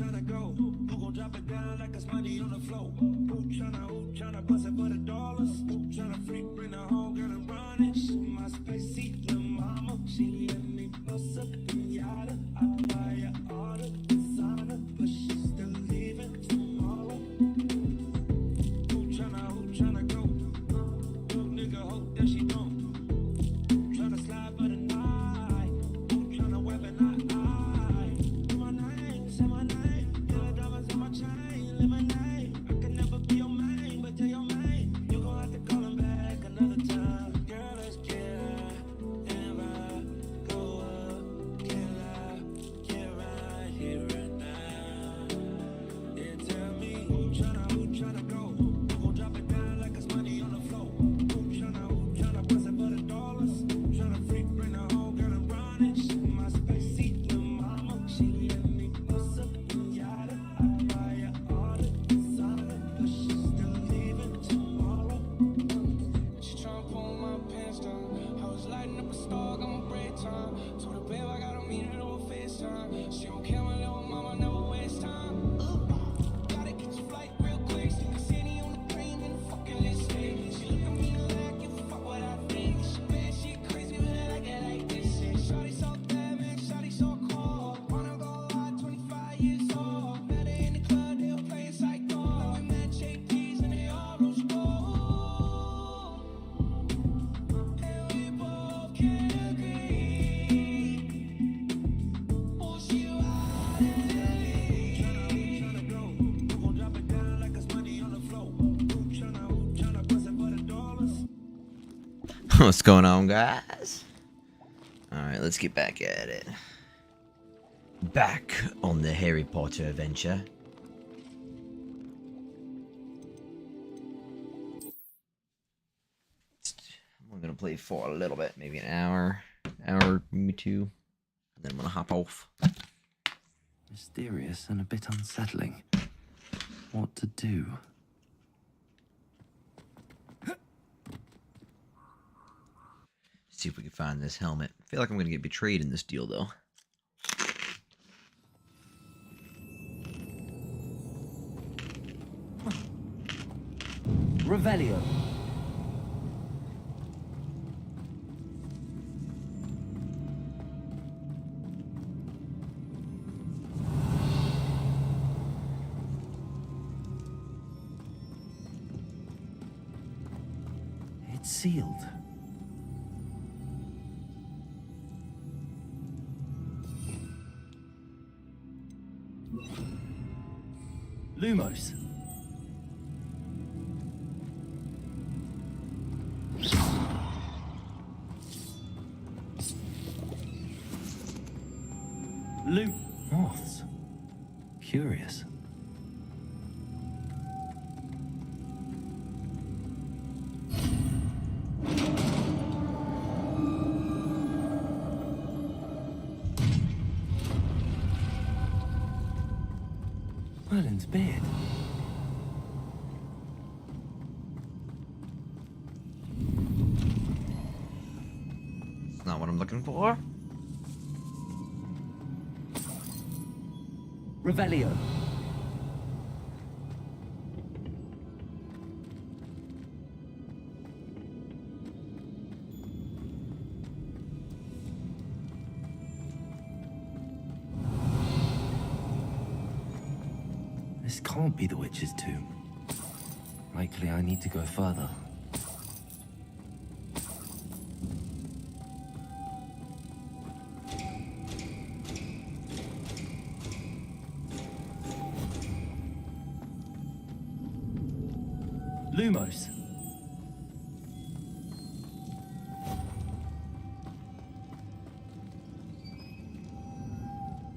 tryna go? Who gon' drop it down like it's money on the floor? Who tryna bust it for the dollars? Who tryna freak, bring the whole girl and run it? She my spicy little mama. She let me bust up the yada. I buy her all the designer, but she still leaving tomorrow. Who tryna go? Little nigga hope that she don't. Tryna slide for the night. Who tryna weaponize? Say my name, say my name. Get the diamonds in my chain, live my name. I can never be your main, but tell your main. You gon' have to call him back another time. Girl, let's get out and ride. Go up, get right here and now. Yeah, tell me who tryna go? Who gon' drop it down like it's money on the floor? Who tryna bust it for the dollars? Who tryna freak, bring the whole girl and run it? She my spicy little mama. She let me bust up the yada. I buy her all the designer, but she still leaving tomorrow. She tryna pull my pants down. I was lighting up a star, got my break time. Told her, babe, I gotta meet her over FaceTime. She don't care, my little mama never waste time. Gotta get your flight real quick. Stick a city on the plane and a fucking lipstick. She look at me like, you fuck what I think. She bad, she crazy, but I like it like this. Shawty so bad, man, shawty so cold. Wanna go out, 25 years old. Met her in the club, they were playing psycho. We met JP's and they all rose gold. And we both can agree. Push you out and Tryna go? Who gon' drop it down like it's money on the floor? Who tryna bust it for the dollars? What's going on, guys? Alright, let's get back at it. Back on the Harry Potter adventure. I'm gonna play for a little bit, maybe an hour, maybe two, and then I'm gonna hop off. Mysterious and a bit unsettling. What to do? See if we can find this helmet. I feel like I'm gonna get betrayed in this deal, though. Revelio. It's sealed. Lumos. Moths. Curious. Merlin's beard. It's not what I'm looking for. Revelio. This can't be the witch's tomb. Likely I need to go further. Lumos.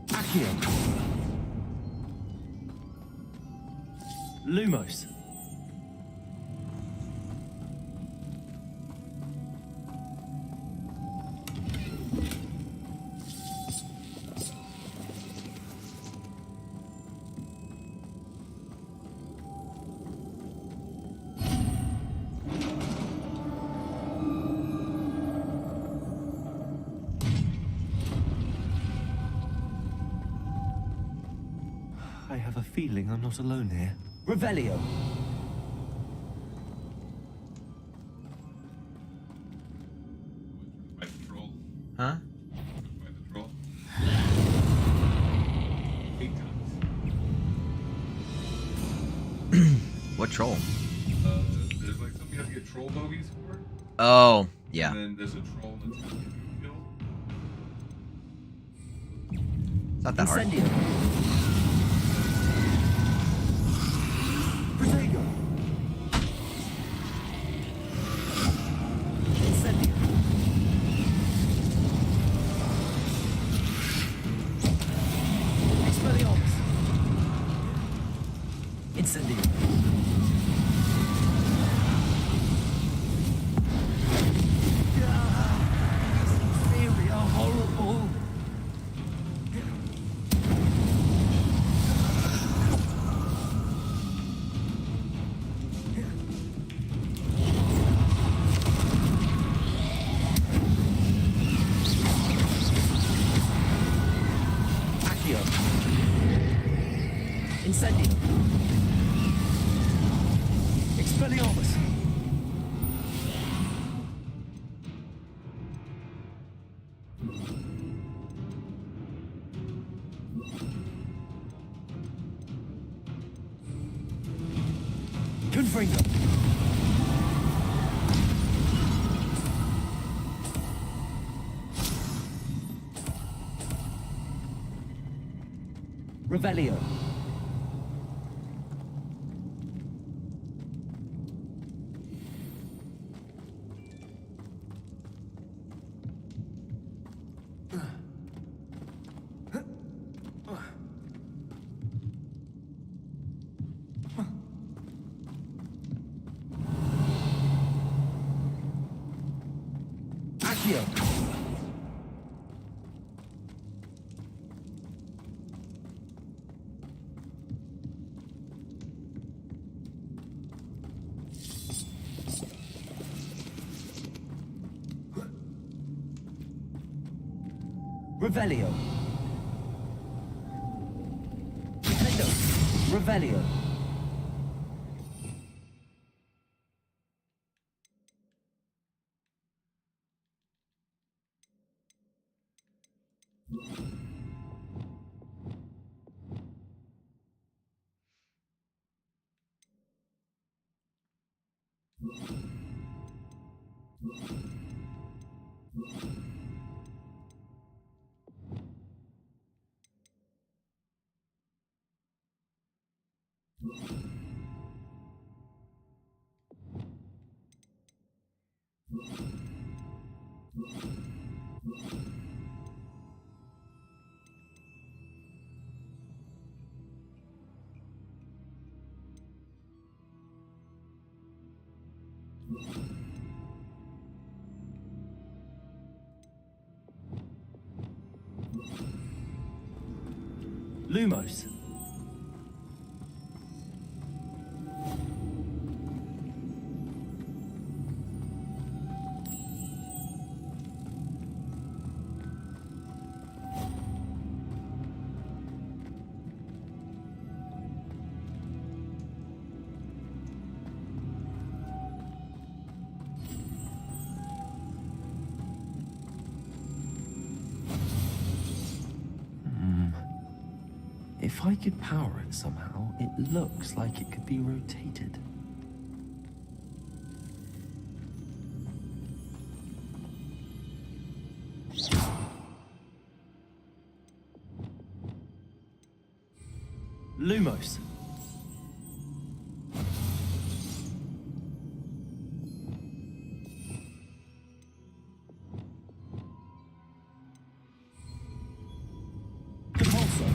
Accio. Lumos. have a feeling I'm not alone here. Revelio. Fight the troll. Huh? Fight the troll. 8 times. What troll? There's like something you have to get troll bogeys for. Oh, yeah. And then there's a troll that's gonna get you killed. It's not that hard. Incendio. Protego. Incendio. Expelliarmus. Incendio. Theory are horrible. Accio. Incendio. Expelliarmus. Confringo. Revelio. Accio. Revelio. Nintendo. Revelio. Lumos. If I could power it somehow, it looks like it could be rotated. Lumos. Compulsor.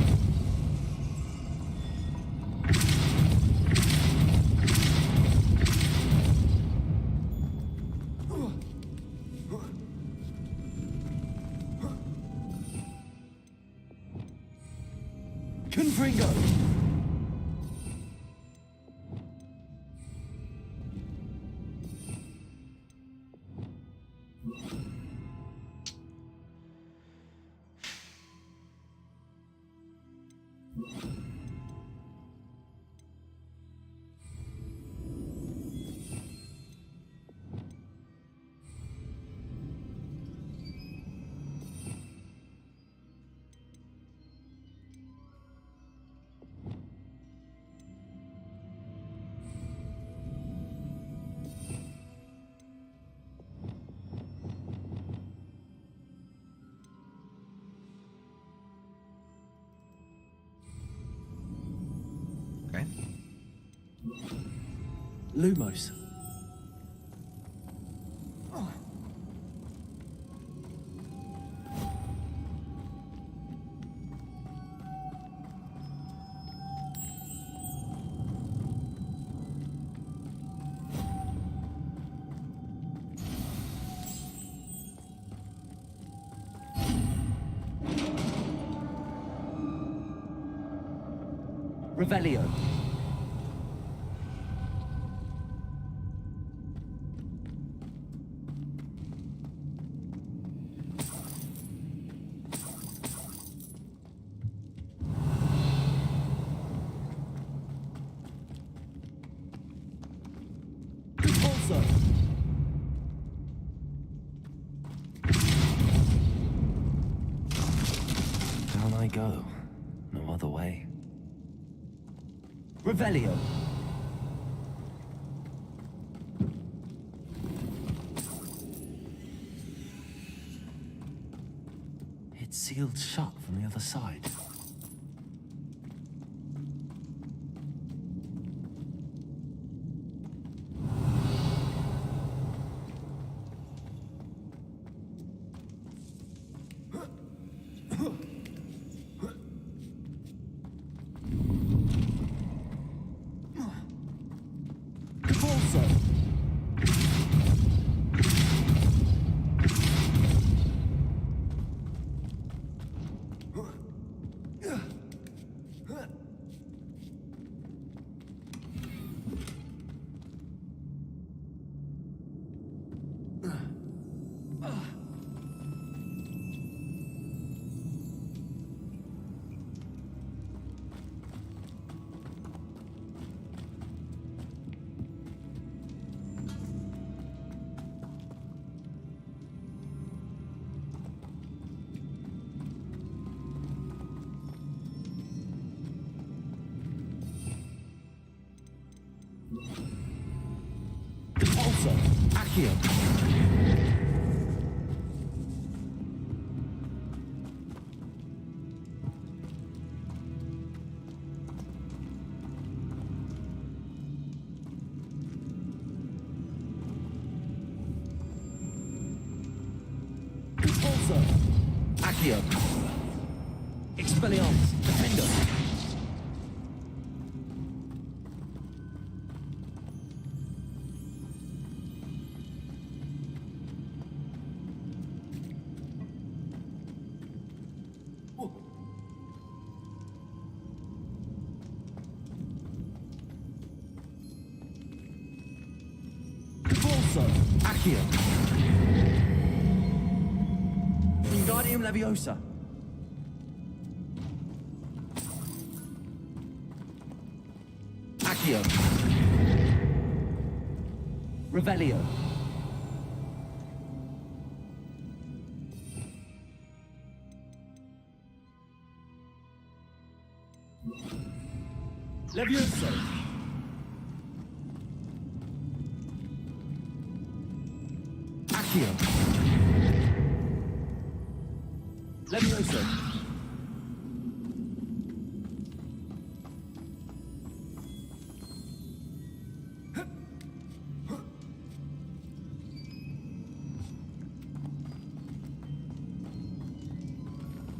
Confringo. Lumos. Revelio. Repulsor. Down I go. No other way. Revelio. It's sealed shut from the other side. Repulsor. Repulsor. Accio. Repulsor. Accio. Expelliarmus. Defender. Repulsor. Accio. Wingardium Leviosa. Accio. Revelio. Leviosa. Accio. Leviosa.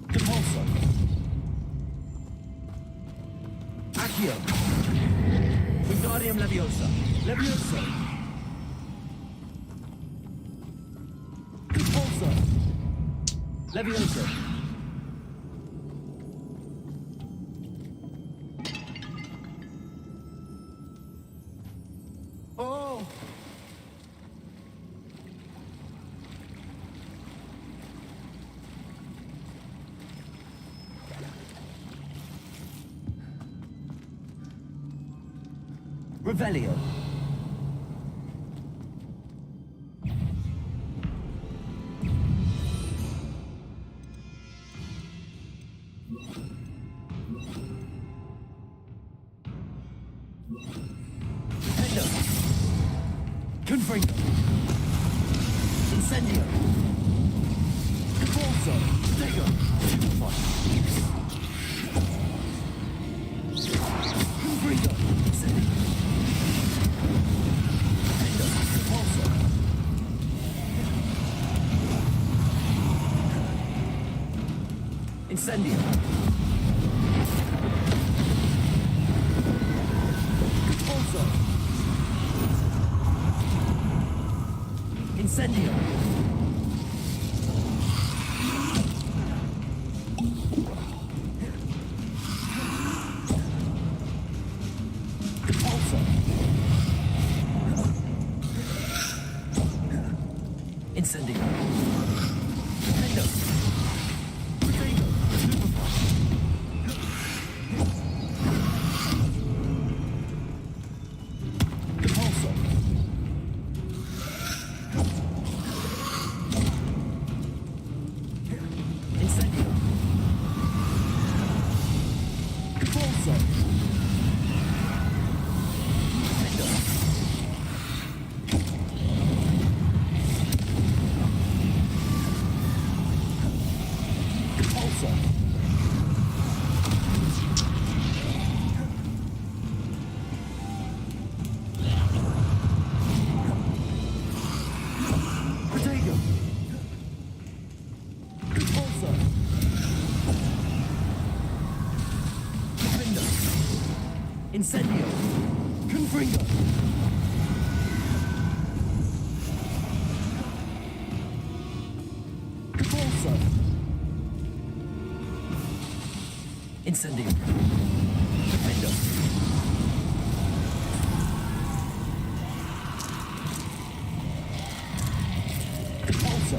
Repulsor. Accio. Wingardium Leviosa. Leviosa. Repulsor. Leviosa. Oh! Revelio. Defender. Confringo. Incendio. Repulsor. Dagger. Confringo. Incendio. Incendio. Also. Incendio. Also. Incendio. Nintendo. Potato. Also. Incendio. Also. Nintendo. Also. Potato. Also. Defender. Incendio. Confringo. Also. Incendio. Defender. Also.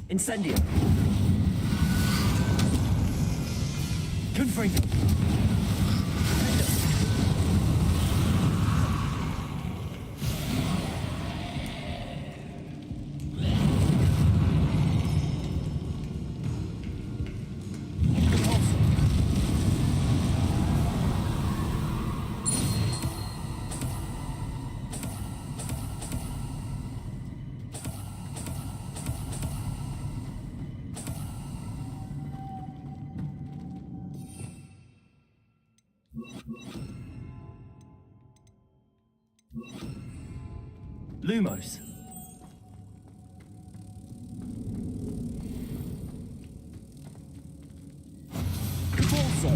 Incendio. Confringo. Defender. Also. Lumos. Also.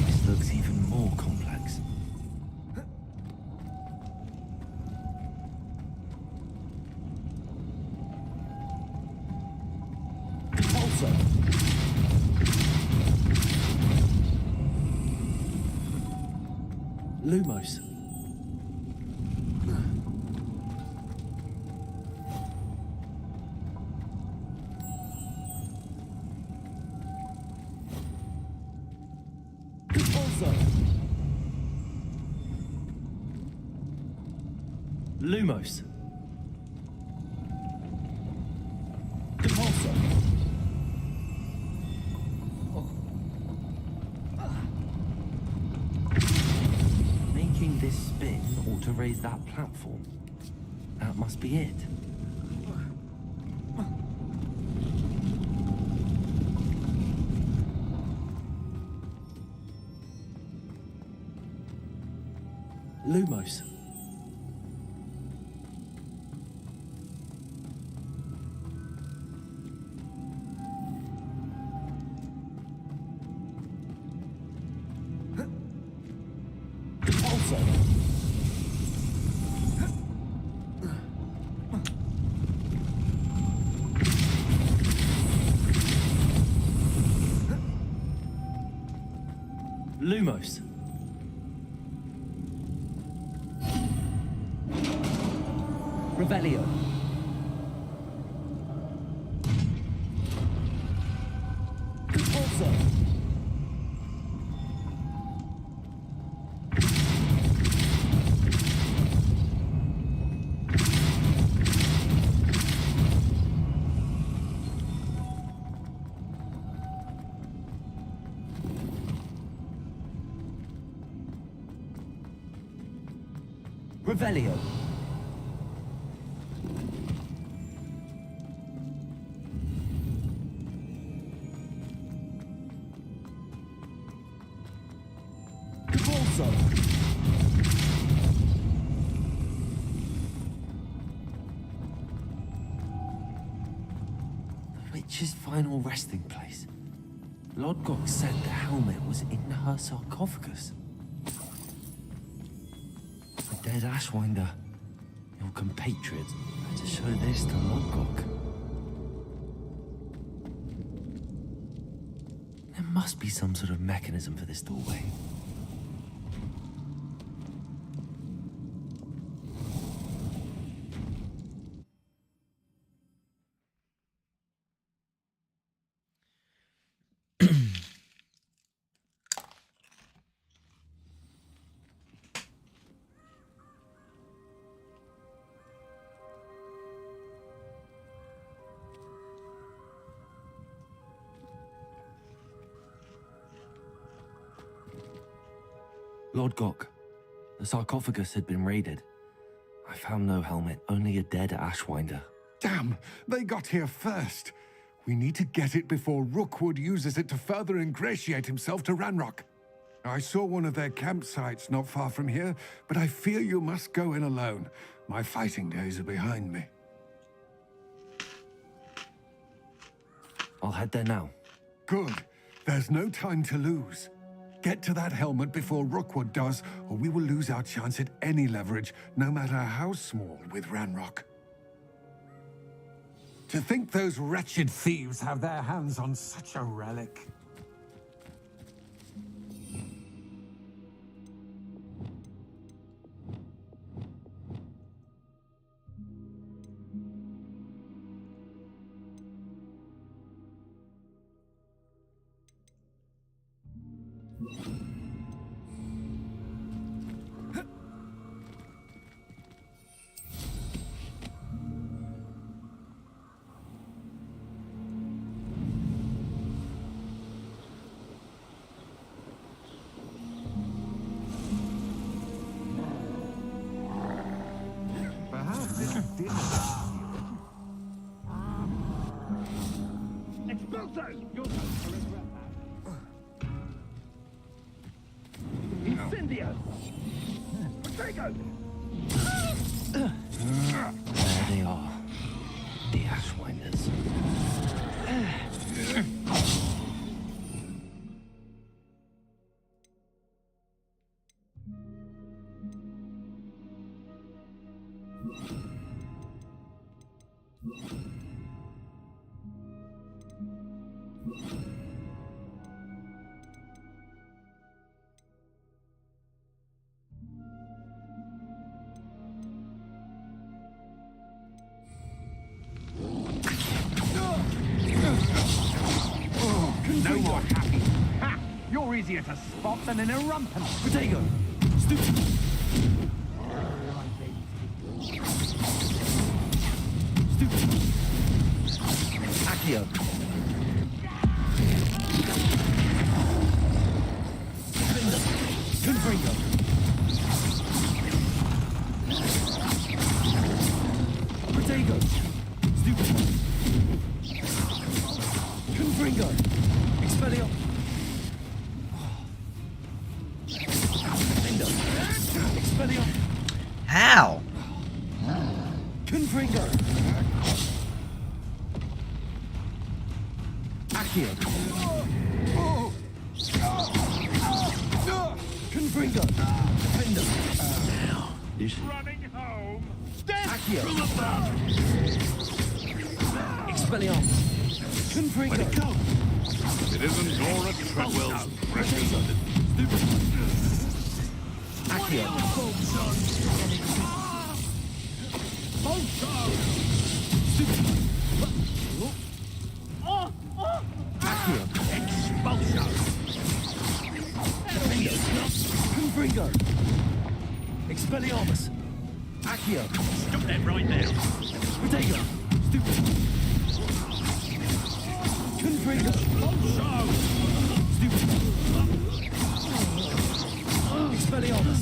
This looks even more complex. Also. Lumos. Also. Lumos. Also. Making this spin ought to raise that platform. That must be it. Lumos. Also. Lumos. Revelio. Also. Revelio. Also. The witch's final resting place. Lodgok said the helmet was in her sarcophagus. The dead Ashwinder, your compatriot, had to show this to Lodgok. There must be some sort of mechanism for this doorway. Lodgok, the sarcophagus had been raided. I found no helmet, only a dead Ashwinder. Damn, they got here first. We need to get it before Rookwood uses it to further ingratiate himself to Ranrock. I saw one of their campsites not far from here, but I fear you must go in alone. My fighting days are behind me. I'll head there now. Good. There's no time to lose. Get to that helmet before Rookwood does, or we will lose our chance at any leverage, no matter how small, with Ranrock. To think those wretched thieves have their hands on such a relic. Incendio! Potato! There they are. The Ashwinders. No more happy. Ha! You're easier to spot than an irrumpant. Potato! Stupid! Stupid! Accio! Confringo! Potato! Stupid! Confringo! Expelliarmus! Expelliarmus! How? Confringo! Accio! Confringo! Defender! Now, this is... Running home. Accio! Expelliarmus! Confringo! It isn't Nora Treadwell's precious. Accio! Accio! Confringo! Expelliarmus! Accio! Stop that right now. Potato! Stupid! Confringo! Stupid! Expelliarmus!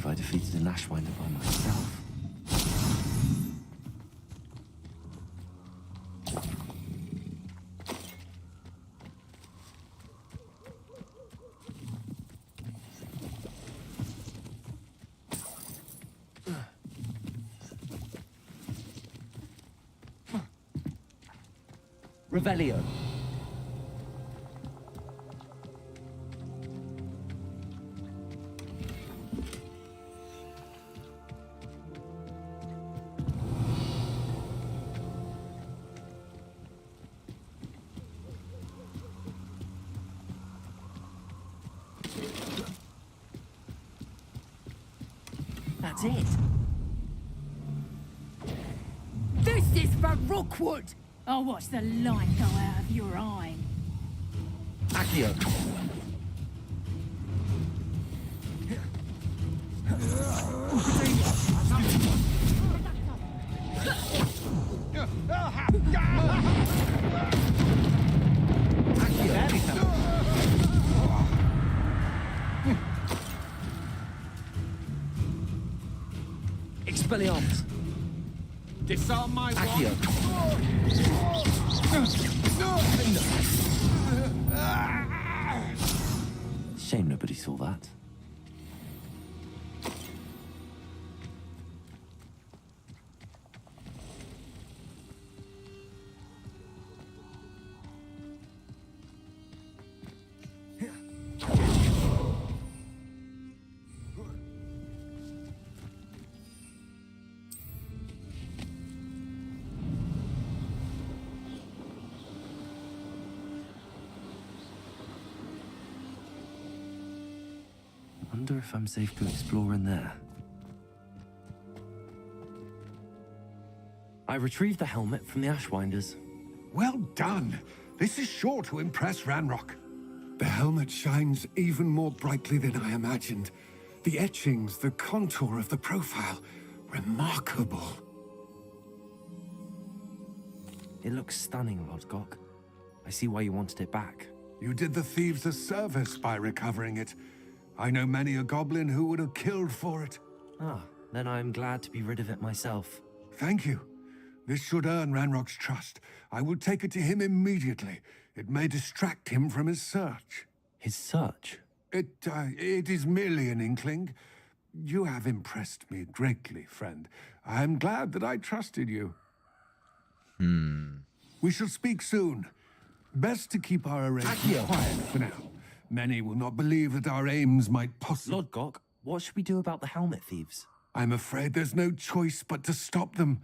I defeated an Ashwinder by myself. Revelio. That's it. This is for Rookwood! I'll watch the light go out of your eye. Accio. Expelliarmus. Disarm my Accio. Shame nobody saw that. Wonder if I'm safe to explore in there. I retrieved the helmet from the Ashwinders. Well done. This is sure to impress Ranrock. The helmet shines even more brightly than I imagined. The etchings, the contour of the profile, remarkable. It looks stunning, Lodgok. I see why you wanted it back. You did the thieves a service by recovering it. I know many a goblin who would have killed for it. Ah, then I'm glad to be rid of it myself. Thank you. This should earn Ranrock's trust. I will take it to him immediately. It may distract him from his search. His search? It is merely an inkling. You have impressed me greatly, friend. I am glad that I trusted you. We shall speak soon. Best to keep our arrangements quiet for now. Many will not believe that our aims might possibly... Lodgok, what should we do about the helmet thieves? I'm afraid there's no choice but to stop them.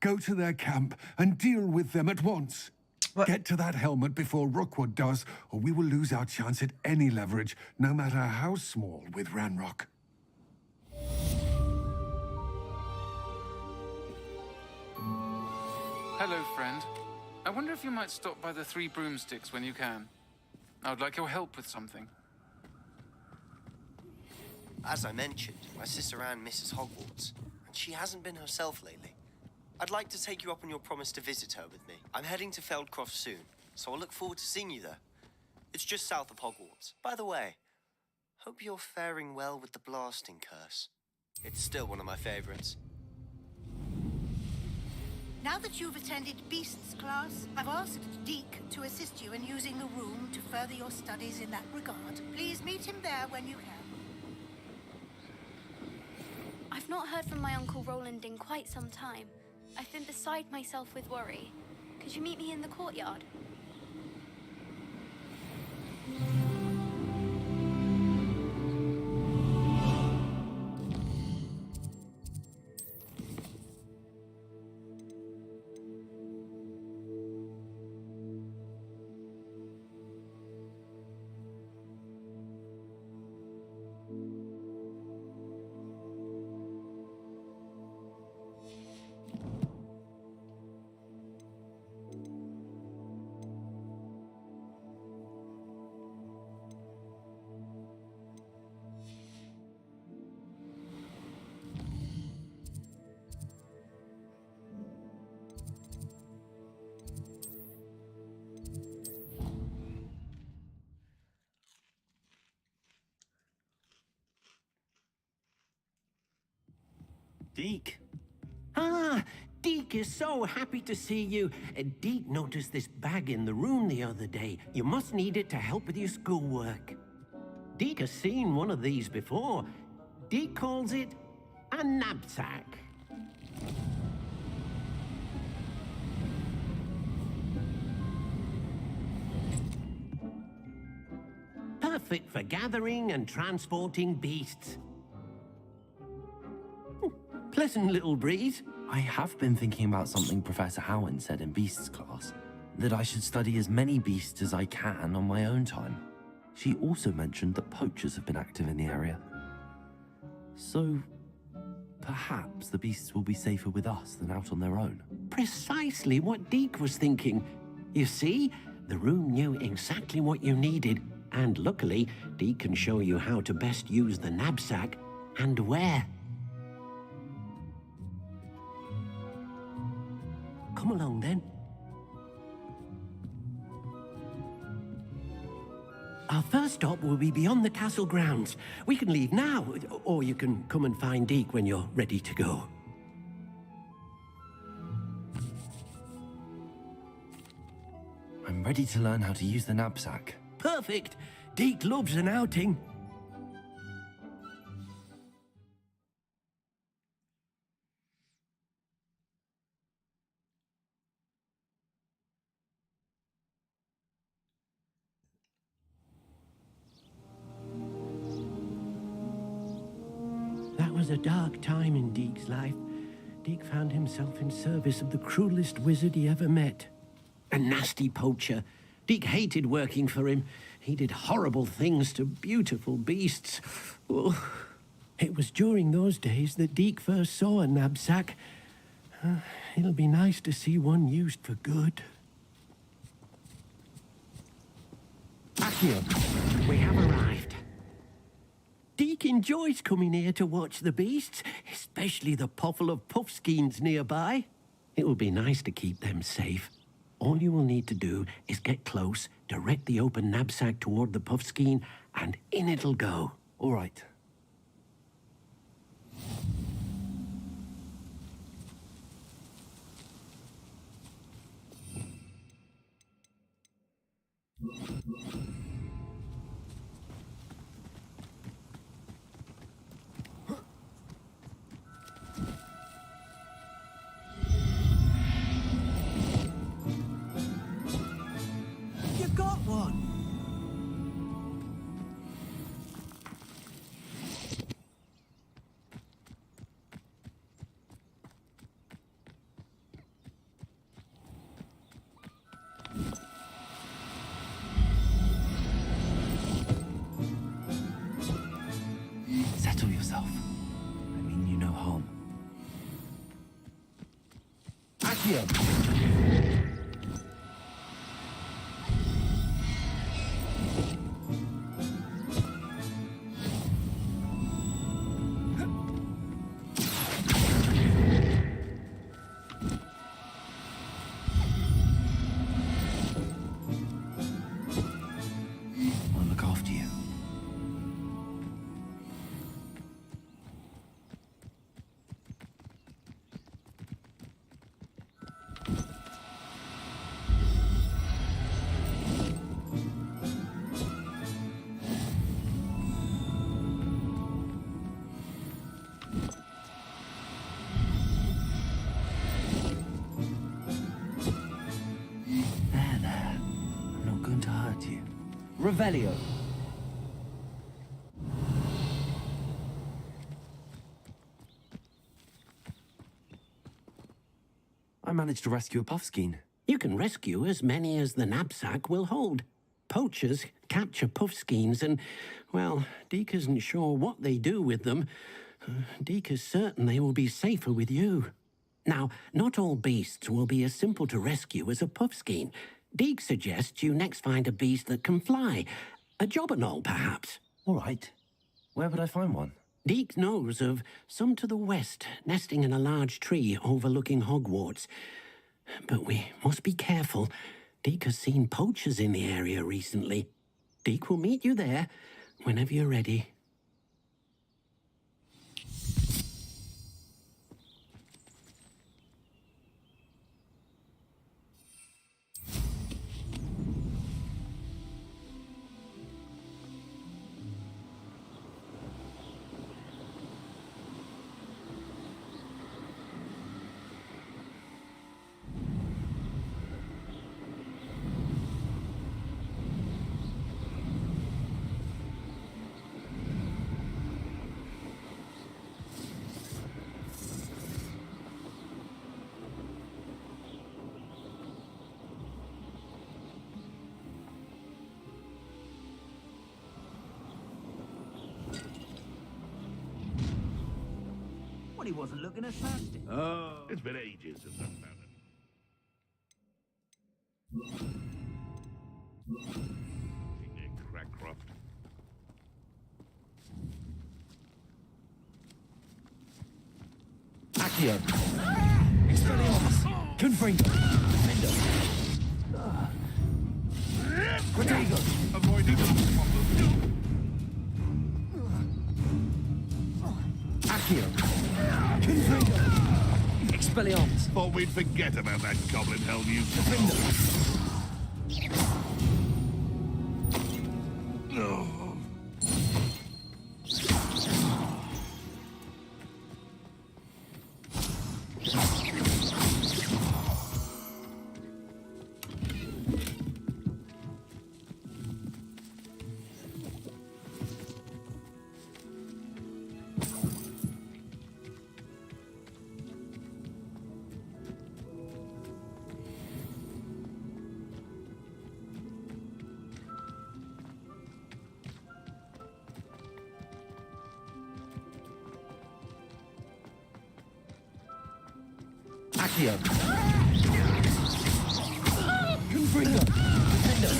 Go to their camp and deal with them at once. What? Get to that helmet before Rookwood does, or we will lose our chance at any leverage, no matter how small, with Ranrock. Hello, friend. I wonder if you might stop by the Three Broomsticks when you can. I would like your help with something. As I mentioned, my sister Anne misses Hogwarts, and she hasn't been herself lately. I'd like to take you up on your promise to visit her with me. I'm heading to Feldcroft soon, so I'll look forward to seeing you there. It's just south of Hogwarts. By the way, hope you're faring well with the blasting curse. It's still one of my favorites. Now that you've attended Beasts class, I've asked Deke to assist you in using the room to further your studies in that regard. Please meet him there when you can. I've not heard from my Uncle Roland in quite some time. I've been beside myself with worry. Could you meet me in the courtyard? Deke. Ah, Deke is so happy to see you. Deke noticed this bag in the room the other day. You must need it to help with your schoolwork. Deke has seen one of these before. Deke calls it a knapsack. Perfect for gathering and transporting beasts. Pleasant little breeze. I have been thinking about something Professor Howard said in Beasts class, that I should study as many beasts as I can on my own time. She also mentioned that poachers have been active in the area. So, perhaps the beasts will be safer with us than out on their own. Precisely what Deke was thinking. You see, the room knew exactly what you needed, and luckily, Deke can show you how to best use the knapsack and where. Come along then. Our first stop will be beyond the castle grounds. We can leave now, or you can come and find Deke when you're ready to go. I'm ready to learn how to use the knapsack. Perfect! Deke loves an outing. That was a dark time in Deke's life. Deke found himself in service of the cruelest wizard he ever met. A nasty poacher. Deke hated working for him. He did horrible things to beautiful beasts. Oh. It was during those days that Deke first saw a knapsack. It'll be nice to see one used for good. Accio, we have arrived. Deke enjoys coming here to watch the beasts, especially the potful of puffskeins nearby. It will be nice to keep them safe. All you will need to do is get close, direct the open knapsack toward the puffskein, and in it'll go. All right. You got one! Settle yourself. I mean you no harm. Accio! I'll look after you. There. I'm not going to hurt you. Revelio. I managed to rescue a puffskein. You can rescue as many as the knapsack will hold. Poachers capture puffskeins and, well, Deke isn't sure what they do with them. Deke is certain they will be safer with you. Now, not all beasts will be as simple to rescue as a puffskein. Deke suggests you next find a beast that can fly. A jobberknoll, perhaps. All right. Where would I find one? Deke knows of some to the west, nesting in a large tree overlooking Hogwarts. But we must be careful. Deke has seen poachers in the area recently. Deke will meet you there whenever you're ready. he wasn't looking as nasty. Oh. It's been ages since I've found it. Crackcroft. Accio. Expelliarmus. Confringo. Defender. Protego. Avoided. Accio. Confringo. Expelliarmus. Thought we'd forget about that goblin hell you. Defender. No. Accio. Confringo. Defender.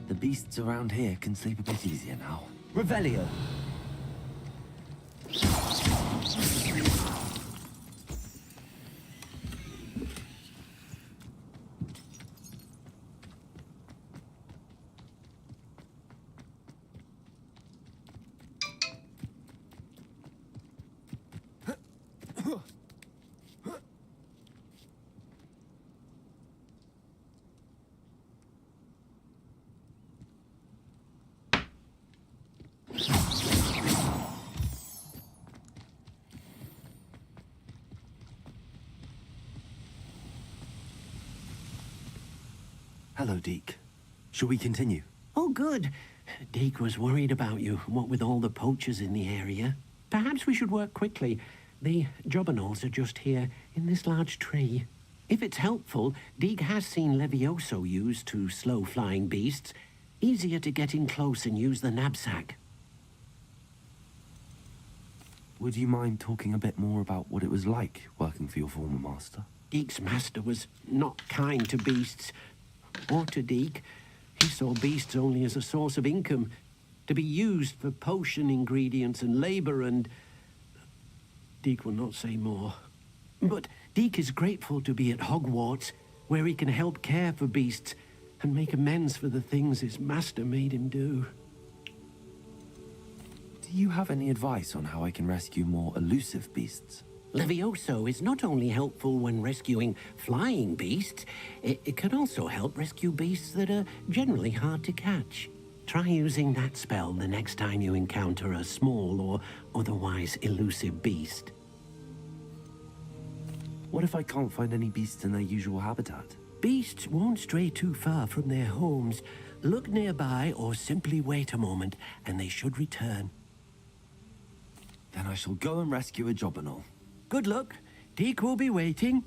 The beasts around here can sleep a bit easier now. Revelio. Hello, Deke. Shall we continue? Oh, good. Deke was worried about you, what with all the poachers in the area. Perhaps we should work quickly. The jobberknolls are just here, in this large tree. If it's helpful, Deke has seen Levioso used to slow flying beasts. Easier to get in close and use the knapsack. Would you mind talking a bit more about what it was like working for your former master? Deke's master was not kind to beasts, or to Deke. He saw beasts only as a source of income, to be used for potion ingredients and labor, and Deke will not say more. But Deke is grateful to be at Hogwarts, where he can help care for beasts and make amends for the things his master made him do. Do you have any advice on how I can rescue more elusive beasts? Levioso is not only helpful when rescuing flying beasts, it can also help rescue beasts that are generally hard to catch. Try using that spell the next time you encounter a small or otherwise elusive beast. What if I can't find any beasts in their usual habitat? Beasts won't stray too far from their homes. Look nearby or simply wait a moment, and they should return. Then I shall go and rescue a jobberknoll. Good luck. Deke will be waiting.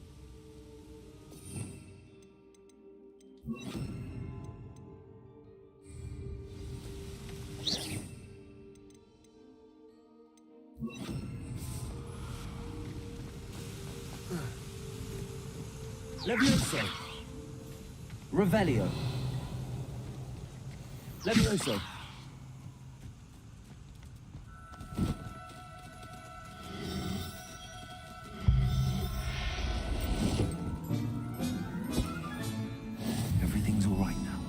Levioso. Revelio. Levioso. Everything's all right now.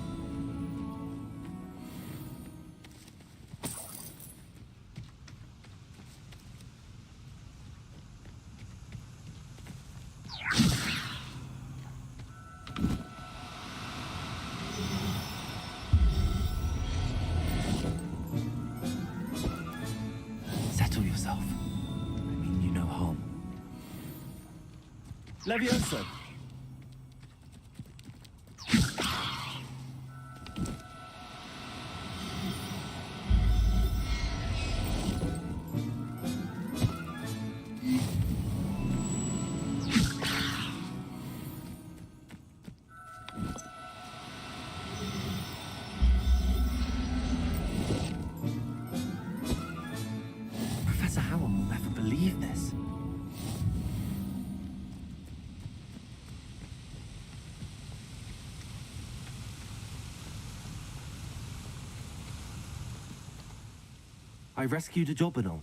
Settle yourself. I mean you no harm. Levioso. I rescued a jobberknoll.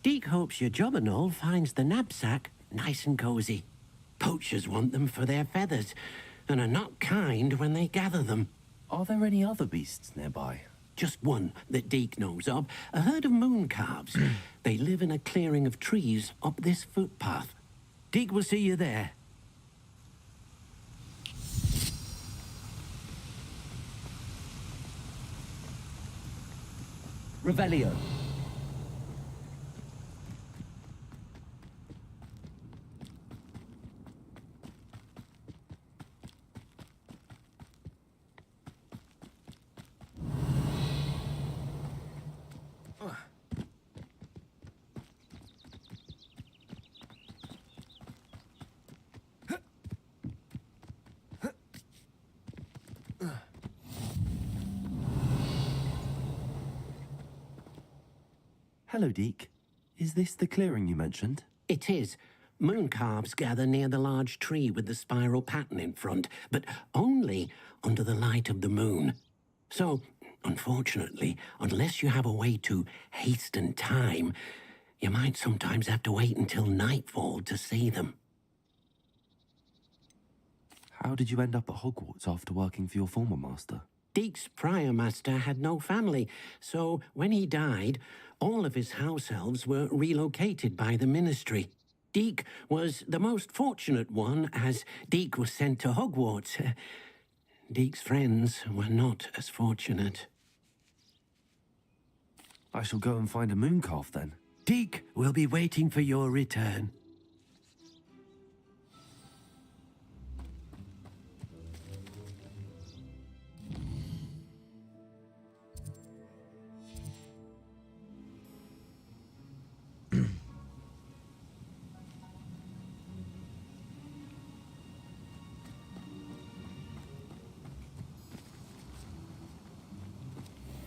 Deke hopes your jobberknoll finds the knapsack nice and cozy. Poachers want them for their feathers, and are not kind when they gather them. Are there any other beasts nearby? Just one that Deke knows of, a herd of moon calves. They live in a clearing of trees up this footpath. Deke will see you there. Revelio. Hello, Deke. Is this the clearing you mentioned? It is. Moon calves gather near the large tree with the spiral pattern in front, but only under the light of the moon. So, unfortunately, unless you have a way to hasten time, you might sometimes have to wait until nightfall to see them. How did you end up at Hogwarts after working for your former master? Deke's prior master had no family, so when he died, all of his house elves were relocated by the ministry. Deke was the most fortunate one, as Deke was sent to Hogwarts. Deke's friends were not as fortunate. I shall go and find a moon calf then. Deke will be waiting for your return.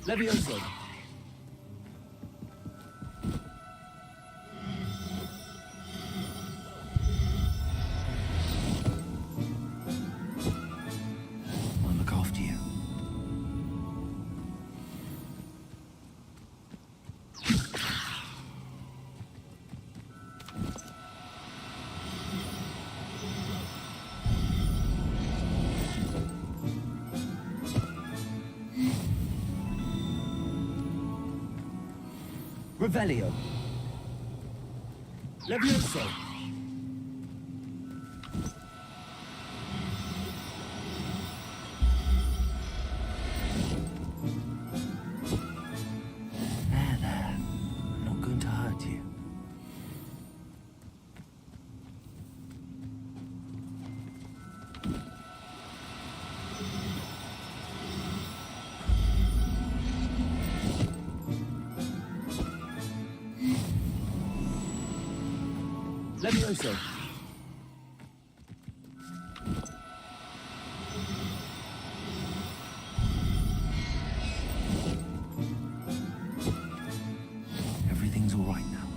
Levioso. I'll look after you. Revelio. Levioso. There. I'm not going to hurt you. Levioso. Everything's all right now.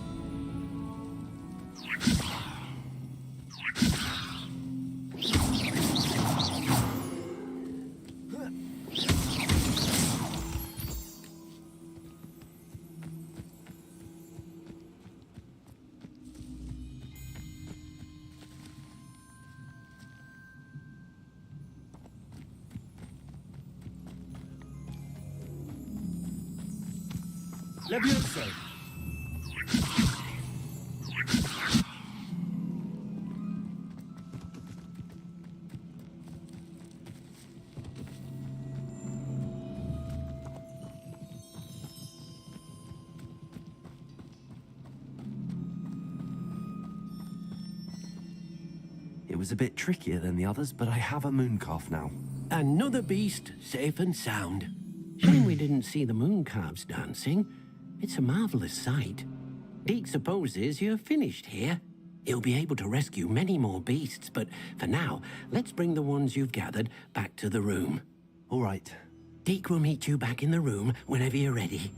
Levioso. It was a bit trickier than the others, but I have a moon calf now. Another beast, safe and sound. Shame we didn't see the moon calves dancing. It's a marvelous sight. Deke supposes you're finished here. He'll be able to rescue many more beasts, but for now, let's bring the ones you've gathered back to the room. All right. Deke will meet you back in the room whenever you're ready.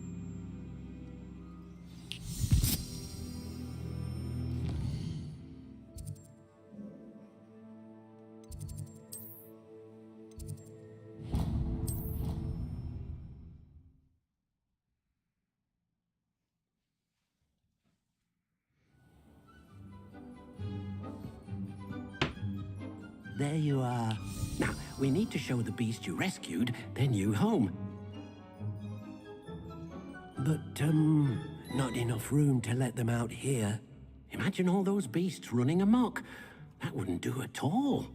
there you are. Now, we need to show the beast you rescued their new home. But, not enough room to let them out here. Imagine all those beasts running amok. That wouldn't do at all.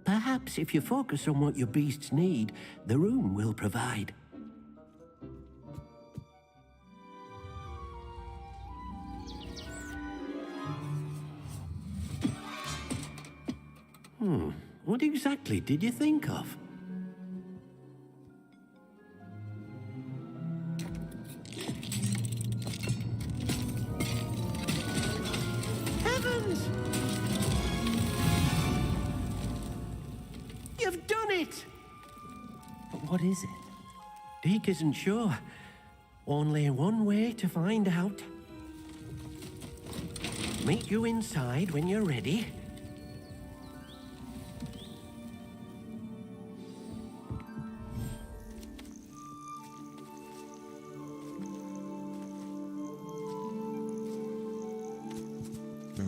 Perhaps if you focus on what your beasts need, the room will provide. What exactly did you think of? Heavens! You've done it! But what is it? Deke isn't sure. Only one way to find out. Meet you inside when you're ready.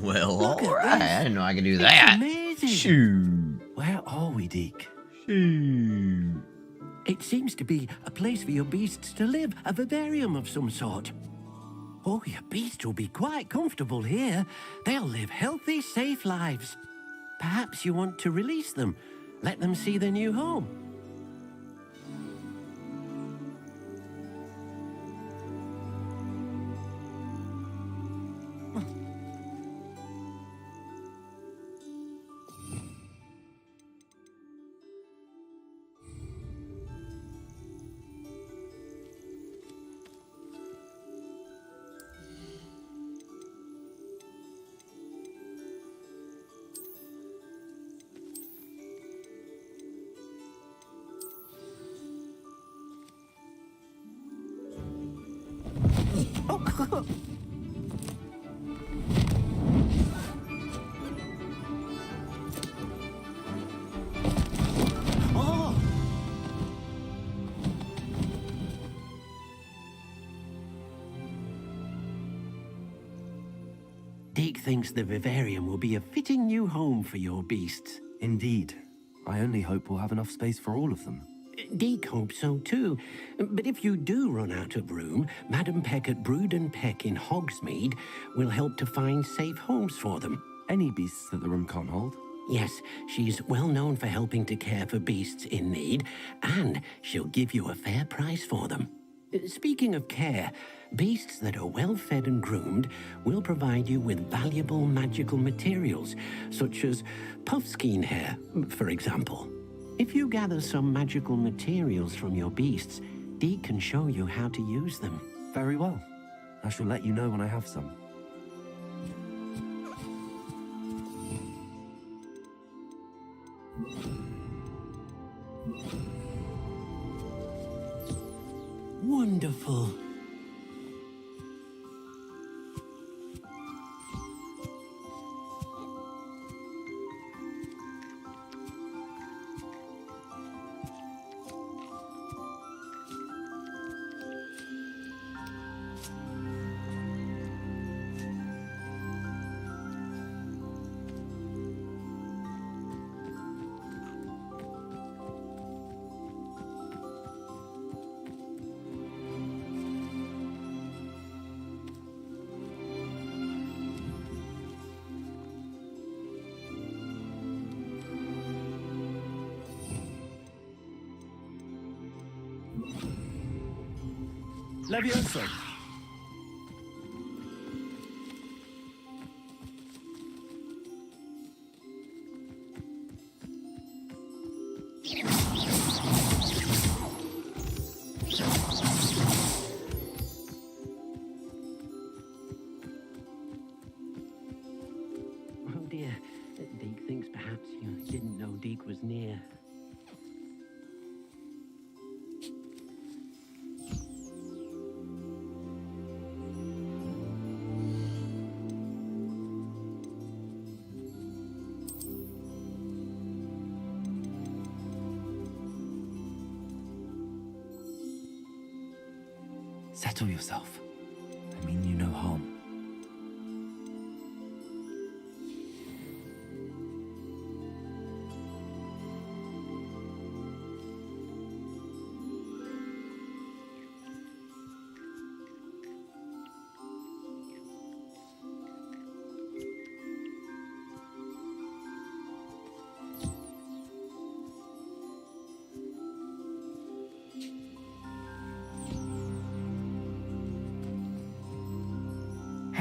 Well, Look at alright. this. I didn't know I could do It's that. amazing. Shoot. Where are we, Deke? Shoot. It seems to be a place for your beasts to live, a vivarium of some sort. Oh, your beasts will be quite comfortable here. They'll live healthy, safe lives. Perhaps you want to release them, let them see their new home. Oh! Deke thinks the vivarium will be a fitting new home for your beasts. Indeed. I only hope we'll have enough space for all of them. Deke hopes so too. But if you do run out of room, Madam Peck at Brood and Peck in Hogsmeade will help to find safe homes for them. Any beasts that the room can't hold? Yes, she's well known for helping to care for beasts in need, and she'll give you a fair price for them. Speaking of care, beasts that are well fed and groomed will provide you with valuable magical materials, such as puffskein hair, for example. If you gather some magical materials from your beasts, Deke can show you how to use them. Very well. I shall let you know when I have some. Wonderful. Levioso! Oh dear, Deke thinks perhaps you didn't know Deke was near. Settle yourself. I mean you no harm.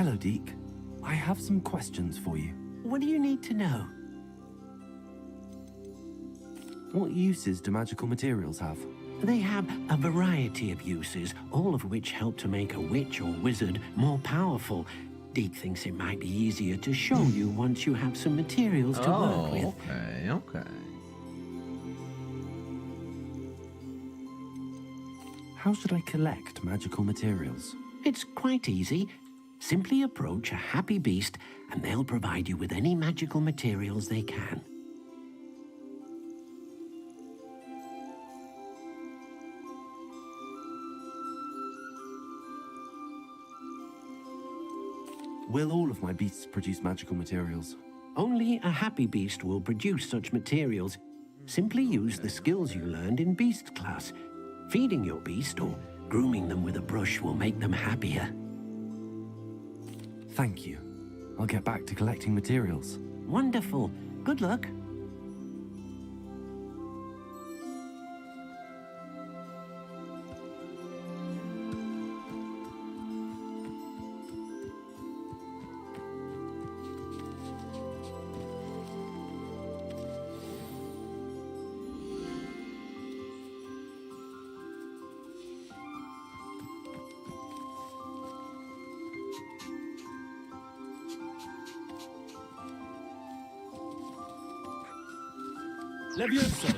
Hello, Deke. I have some questions for you. What do you need to know? What uses do magical materials have? They have a variety of uses, all of which help to make a witch or wizard more powerful. Deke thinks it might be easier to show you once you have some materials to work with. Okay. How should I collect magical materials? It's quite easy. Simply approach a happy beast and they'll provide you with any magical materials they can. Will all of my beasts produce magical materials? Only a happy beast will produce such materials. Simply use the skills you learned in beast class. Feeding your beast or grooming them with a brush will make them happier. Thank you. I'll get back to collecting materials. Wonderful. Good luck. Levioso.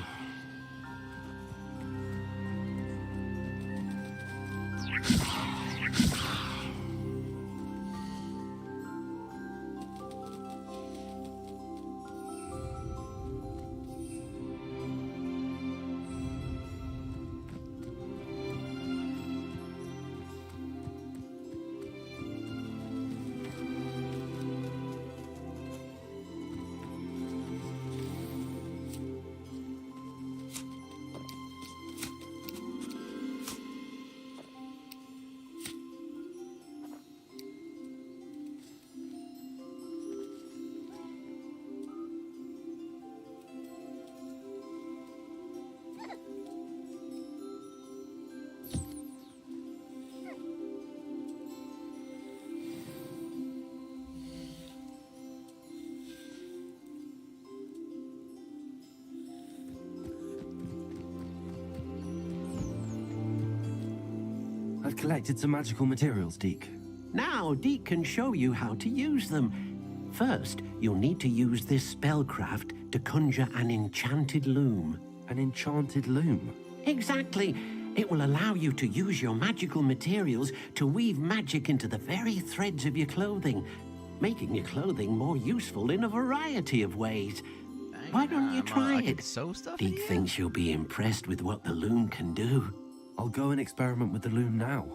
I've collected some magical materials, Deke. Now, Deke can show you how to use them. First, you'll need to use this spellcraft to conjure an enchanted loom. An enchanted loom? Exactly. It will allow you to use your magical materials to weave magic into the very threads of your clothing, making your clothing more useful in a variety of ways. Why don't you try it? Sew stuff. Deke thinks you'll be impressed with what the loom can do. I'll go and experiment with the loom now.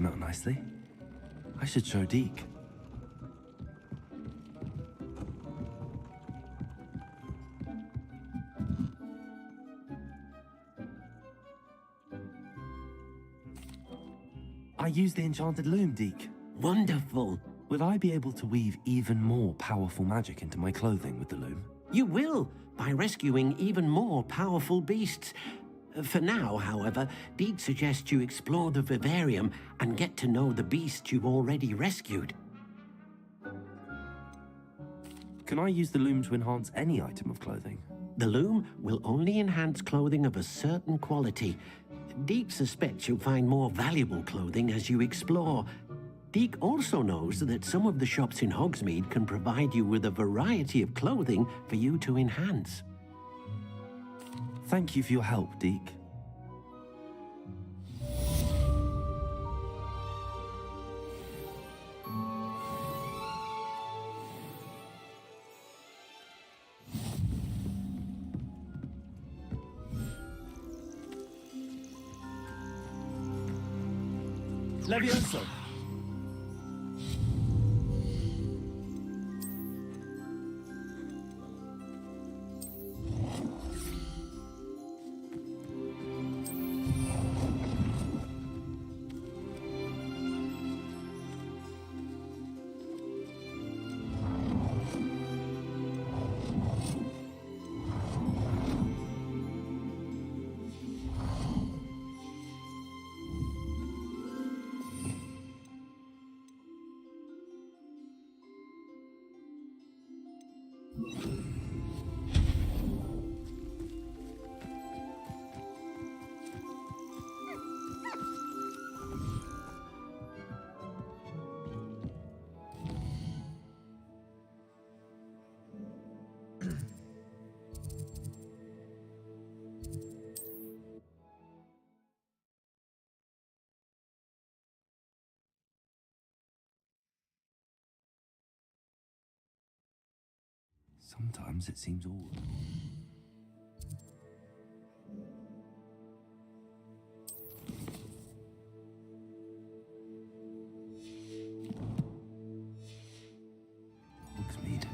came out nicely. I should show Deke. I used the enchanted loom, Deke. Wonderful. Will I be able to weave even more powerful magic into my clothing with the loom? You will, by rescuing even more powerful beasts. For now, however, Deke suggests you explore the vivarium and get to know the beasts you've already rescued. Can I use the loom to enhance any item of clothing? The loom will only enhance clothing of a certain quality. Deke suspects you'll find more valuable clothing as you explore. Deke also knows that some of the shops in Hogsmeade can provide you with a variety of clothing for you to enhance. Thank you for your help, Deke. Levioso! Sometimes it seems all... Hogsmeade.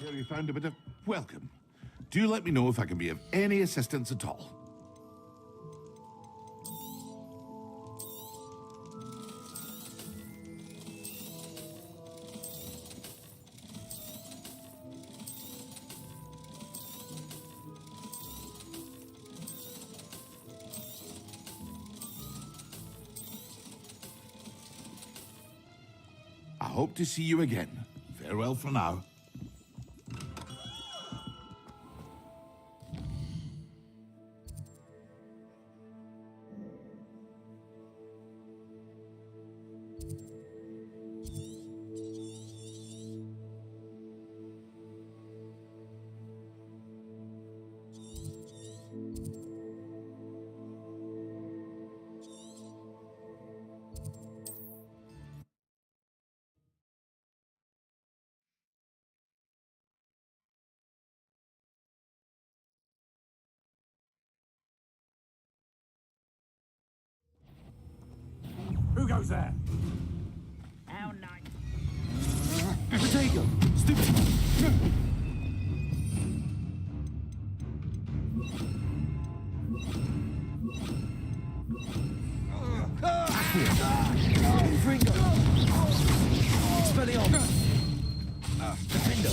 Here you found a bit of welcome. Do let me know if I can be of any assistance at all. hope to see you again. Farewell for now. Who goes there? How nice. Potato! Stupid! Fringo! Spellion! Defender!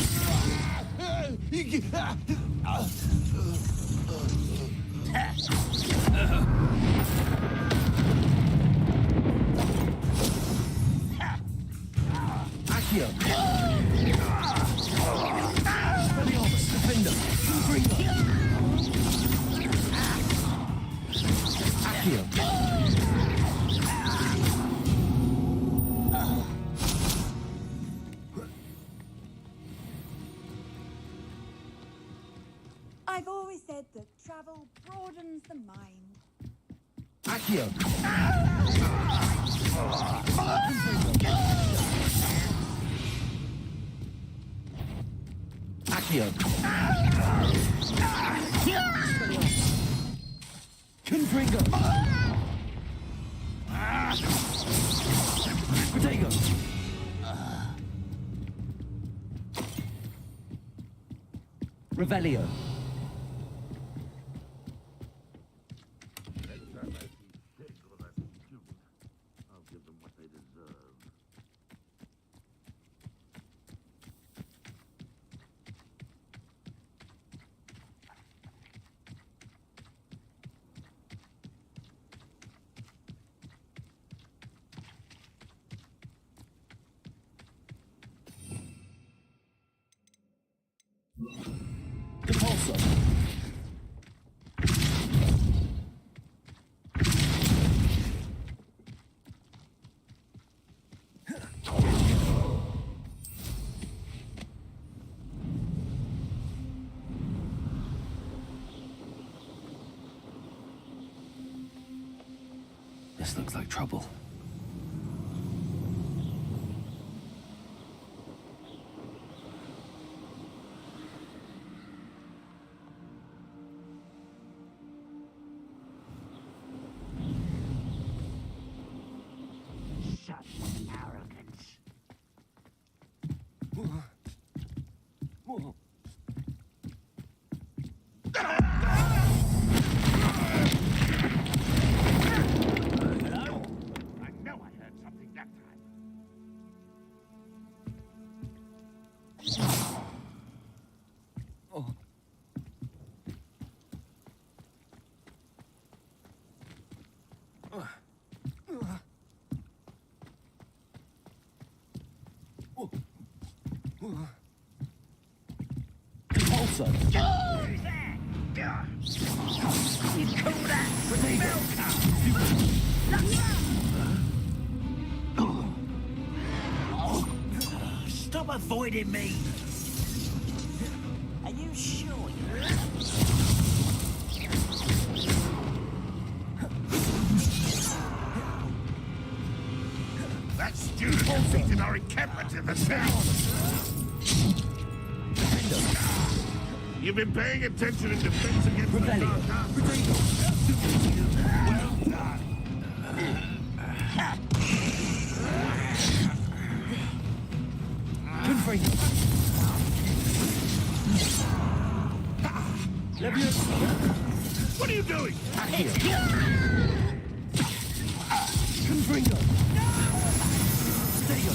Accio! Spellion! Defender! Fringo! Accio! I've always said that travel broadens the mind. Accio! Accio! Confringo! Potato! Revelio! Repulsor! This looks like trouble. Such arrogance. I know I heard something that time. Repulsor! You call that Stop avoiding me. Are you sure That student defeated our encampment in the town. You've been paying attention in defense against the dark arts. Well done. What are you doing? Confringo! Stego!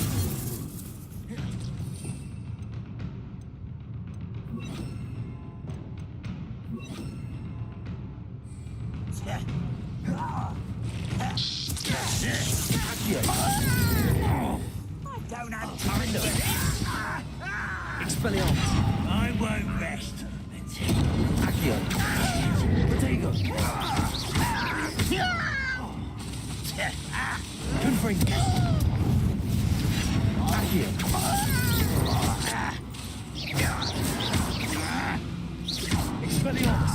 I don't have time for this. Expelliarmus. I won't rest. Accio. Protego. Confringo. Accio. Expelliarmus.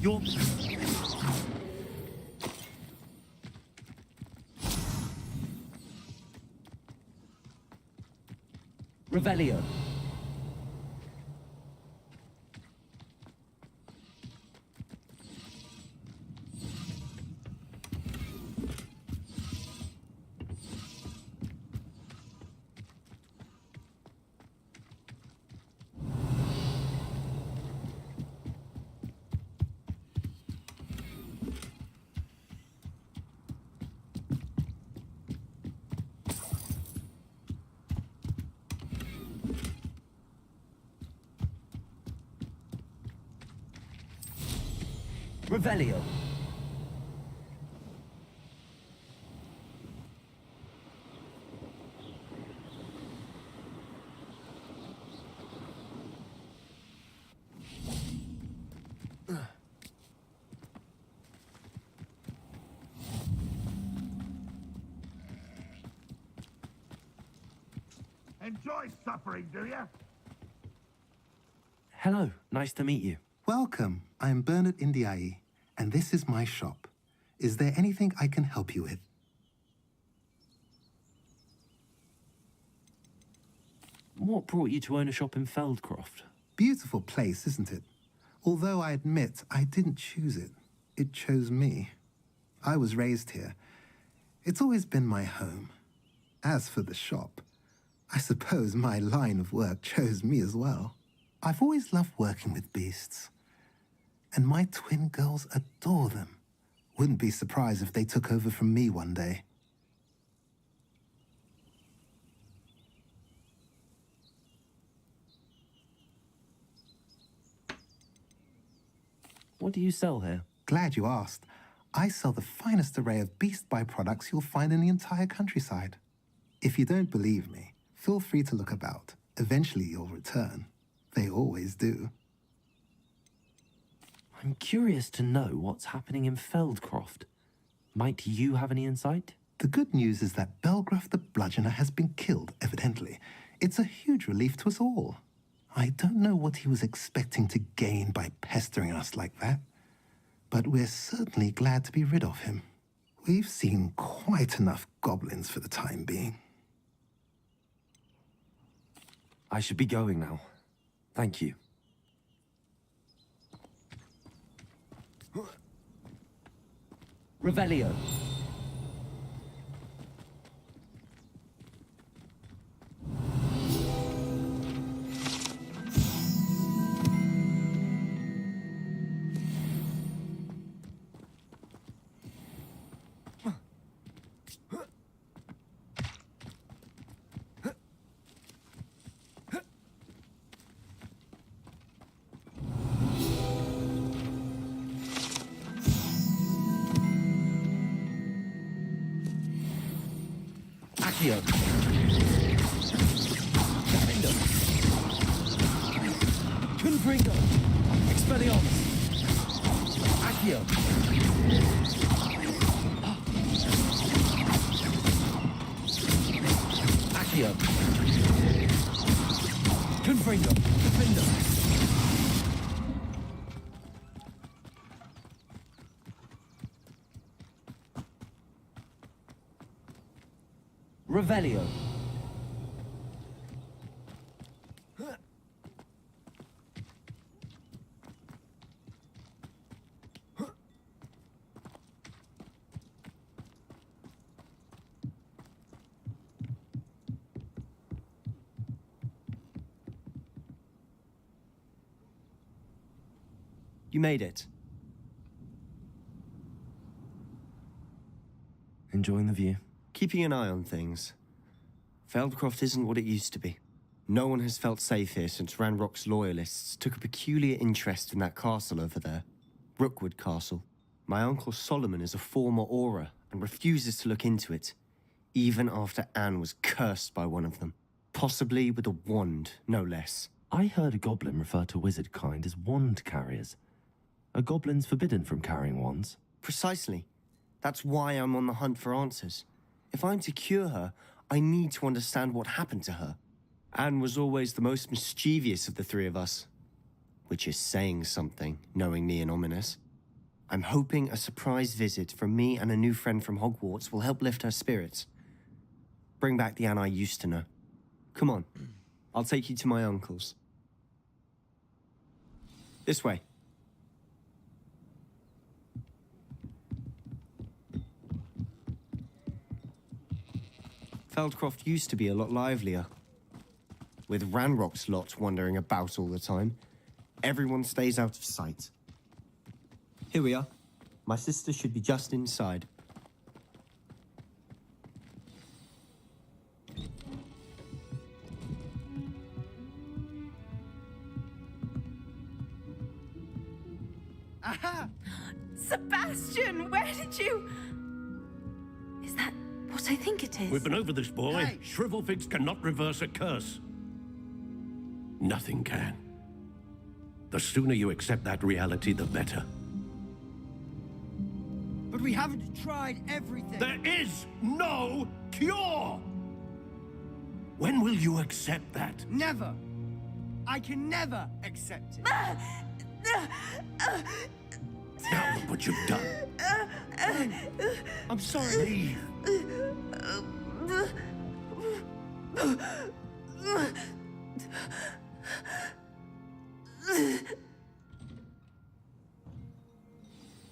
Your... Revelio. Revelio. Enjoy suffering, do you? Hello, nice to meet you. Welcome. I'm Bernard Indiai, and this is my shop. Is there anything I can help you with? What brought you to own a shop in Feldcroft? Beautiful place, isn't it? Although I admit I didn't choose it. It chose me. I was raised here. It's always been my home. As for the shop, I suppose my line of work chose me as well. I've always loved working with beasts. And my twin girls adore them. Wouldn't be surprised if they took over from me one day. What do you sell here? Glad you asked. I sell the finest array of beast byproducts you'll find in the entire countryside. If you don't believe me, feel free to look about. Eventually you'll return. They always do. I'm curious to know what's happening in Feldcroft. Might you have any insight? The good news is that Belgraf the Bludgeoner has been killed, evidently. It's a huge relief to us all. I don't know what he was expecting to gain by pestering us like that, but we're certainly glad to be rid of him. We've seen quite enough goblins for the time being. I should be going now. Thank you. Revelio. Accio. Defender. Confringo. Expelliarmus. Accio. Accio. Confringo. Defender. Revelio. You made it. Enjoying the view? Keeping an eye on things. Feldcroft isn't what it used to be. No one has felt safe here since Ranrock's loyalists took a peculiar interest in that castle over there. Rookwood Castle. My uncle Solomon is a former Auror, and refuses to look into it, even after Anne was cursed by one of them. Possibly with a wand, no less. I heard a goblin refer to wizard kind as wand carriers. Are goblins forbidden from carrying wands? Precisely. That's why I'm on the hunt for answers. If I'm to cure her, I need to understand what happened to her. Anne was always the most mischievous of the three of us. Which is saying something, knowing me and ominous. I'm hoping a surprise visit from me and a new friend from Hogwarts will help lift her spirits. Bring back the Anne I used to know. Come on, I'll take you to my uncle's. This way. Feldcroft used to be a lot livelier. With Ranrock's lot wandering about all the time, everyone stays out of sight. Here we are. My sister should be just inside. Aha! Sebastian, where did you... Is that what I think it is? We've been over this, boy. Hey. Shrivelfigs cannot reverse a curse. Nothing can. The sooner you accept that reality, the better. But we haven't tried everything. There is no cure! When will you accept that? Never. I can never accept it. Now look what you've done. I'm sorry. Leave.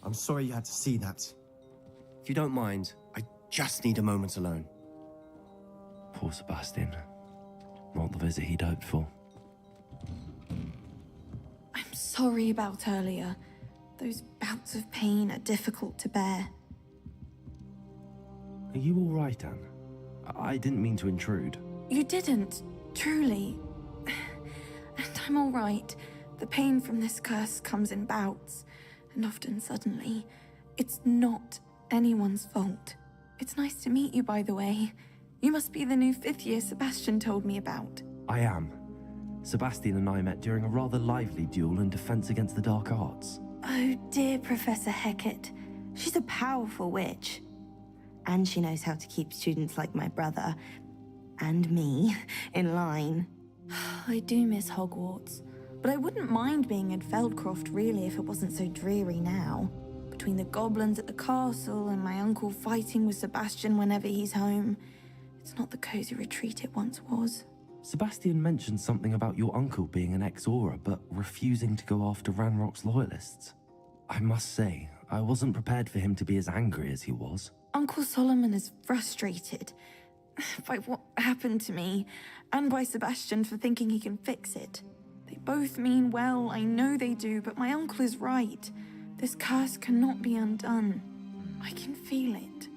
I'm sorry you had to see that. If you don't mind, I just need a moment alone. Poor Sebastian. Not the visit he'd hoped for. I'm sorry about earlier. Those bouts of pain are difficult to bear. Are you all right, Anne? I didn't mean to intrude. You didn't, truly. And I'm all right. The pain from this curse comes in bouts, and often suddenly. It's not anyone's fault. It's nice to meet you, by the way. You must be the new 5th year Sebastian told me about. I am. Sebastian and I met during a rather lively duel in defense against the dark arts. Oh dear, Professor Hecat. She's a powerful witch. And she knows how to keep students like my brother, and me, in line. I do miss Hogwarts, but I wouldn't mind being in Feldcroft really if it wasn't so dreary now. Between the goblins at the castle and my uncle fighting with Sebastian whenever he's home, it's not the cozy retreat it once was. Sebastian mentioned something about your uncle being an ex-Auror, but refusing to go after Ranrock's loyalists. I must say, I wasn't prepared for him to be as angry as he was. Uncle Solomon is frustrated by what happened to me, and by Sebastian for thinking he can fix it. They both mean well, I know they do, but my uncle is right. This curse cannot be undone. I can feel it.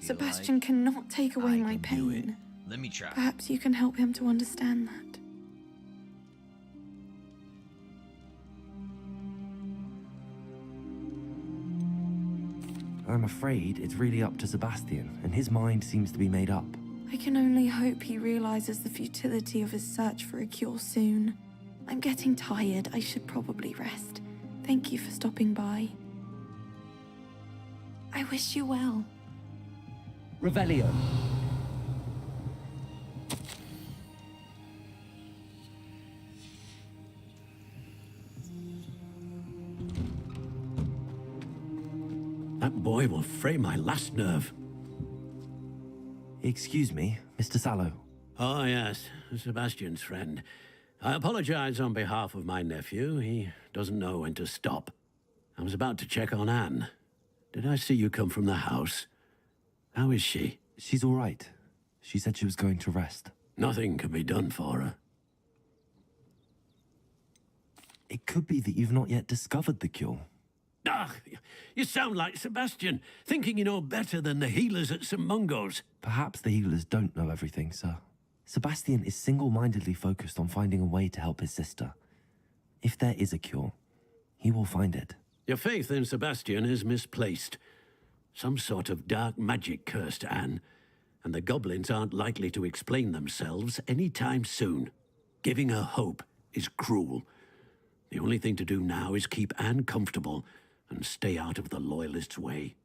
Sebastian cannot take away my pain. Let me try. Perhaps you can help him to understand that. I'm afraid it's really up to Sebastian, and his mind seems to be made up. I can only hope he realizes the futility of his search for a cure soon. I'm getting tired. I should probably rest. Thank you for stopping by. I wish you well. Revelio. That boy will fray my last nerve. Excuse me, Mr. Sallow. Oh, yes, Sebastian's friend. I apologize on behalf of my nephew. He doesn't know when to stop. I was about to check on Anne. Did I see you come from the house? How is she? She's all right. She said she was going to rest. Nothing can be done for her. It could be that you've not yet discovered the cure. Ah, you sound like Sebastian, thinking you know better than the healers at St. Mungo's. Perhaps the healers don't know everything, sir. Sebastian is single-mindedly focused on finding a way to help his sister. If there is a cure, he will find it. Your faith in Sebastian is misplaced. Some sort of dark magic cursed Anne, and the goblins aren't likely to explain themselves any time soon. Giving her hope is cruel. The only thing to do now is keep Anne comfortable and stay out of the Loyalists' way.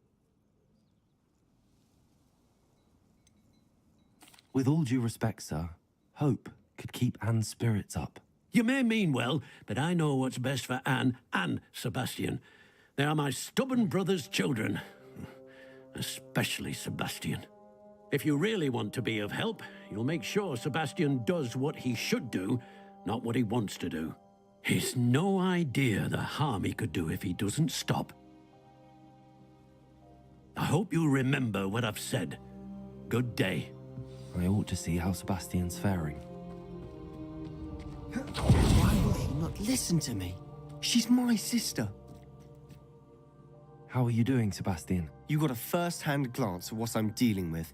With all due respect, sir, hope could keep Anne's spirits up. You may mean well, but I know what's best for Anne and Sebastian. They are my stubborn brother's children. Especially Sebastian. If you really want to be of help, you'll make sure Sebastian does what he should do, not what he wants to do. He's no idea the harm he could do if he doesn't stop. I hope you remember what I've said. Good day. I ought to see how Sebastian's faring. Why will he not listen to me? She's my sister. How are you doing, Sebastian? You got a first-hand glance at what I'm dealing with.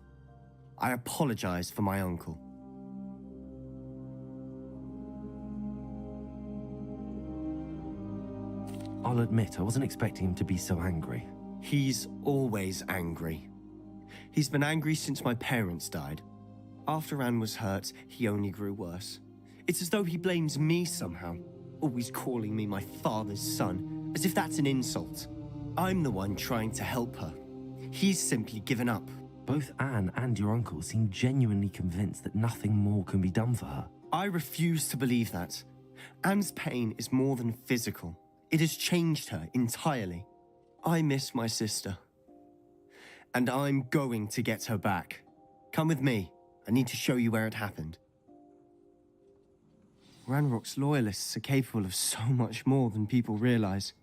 I apologize for my uncle. I'll admit, I wasn't expecting him to be so angry. He's always angry. He's been angry since my parents died. After Anne was hurt, he only grew worse. It's as though he blames me somehow, always calling me my father's son, as if that's an insult. I'm the one trying to help her. He's simply given up. Both Anne and your uncle seem genuinely convinced that nothing more can be done for her. I refuse to believe that. Anne's pain is more than physical. It has changed her entirely. I miss my sister. And I'm going to get her back. Come with me. I need to show you where it happened. Ranrock's loyalists are capable of so much more than people realize.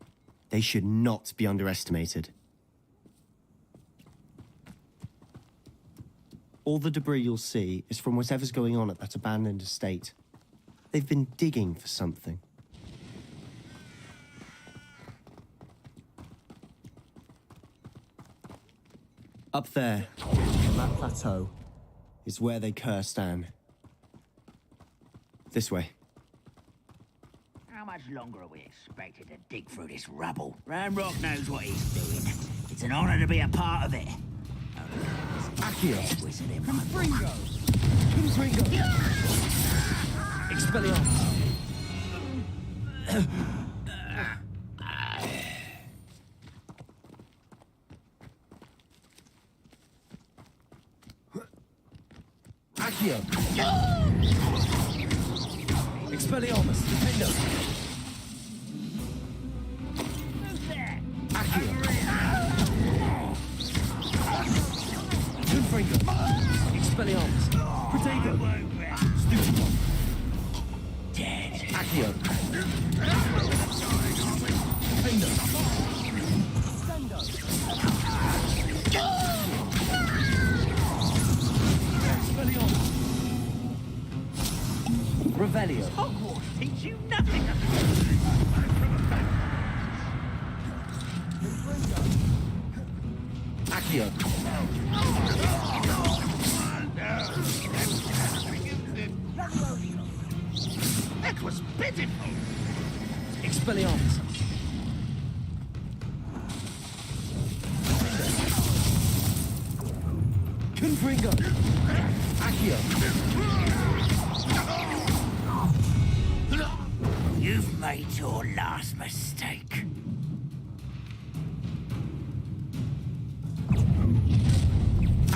They should not be underestimated. All the debris you'll see is from whatever's going on at that abandoned estate. They've been digging for something. Up there, on that plateau, is where they cursed Anne. This way. How much longer are we expected to dig through this rubble? Ranrock knows what he's doing. It's an honor to be a part of it. Accio! Wizard in my Confringo! Confringo! Expelliarmus! Accio! Expelliarmus! Defendo! Accio! Confringo! Expelliarmus! Protego! Stupido! Dead. Accio! Defendo! Revelio. Hogwarts teach you nothing. Accio. That was pitiful. Expelliarmus. Confringo. Accio. You've made your last mistake.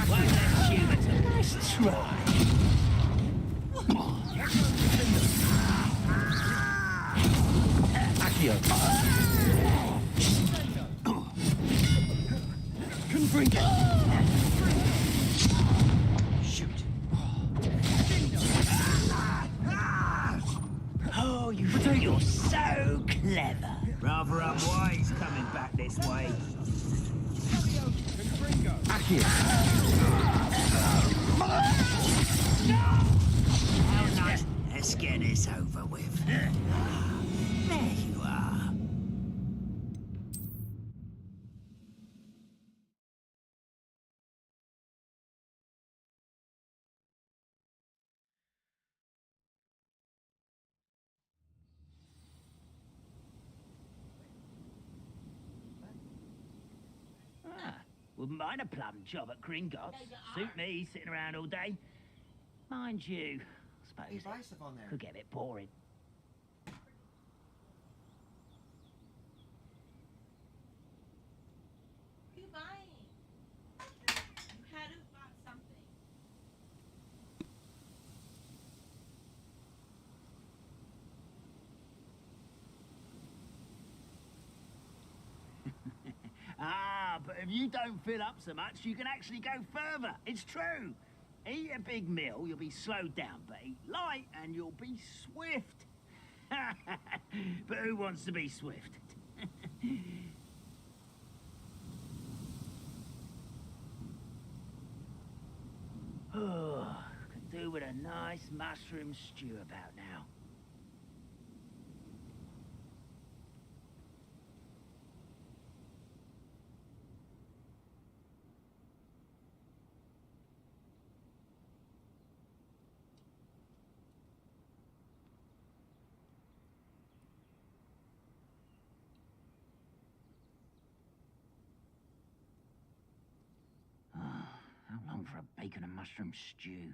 One less human. Nice try. Accio. Confringo. Shoot. Oh, you think you're so clever. Rather unwise coming back this way. Accio. How nice. Let's get this over with. There you are. Wouldn't mind a plum job at Gringotts. Suit me, sitting around all day. Mind you, I suppose it could get a bit boring. What are you buying? You had to buy something. Ah, but if you don't fill up so much, you can actually go further. It's true. Eat a big meal, you'll be slowed down, but eat light and you'll be swift. But who wants to be swift? Oh, could do with a nice mushroom stew about now. How long for a bacon and mushroom stew?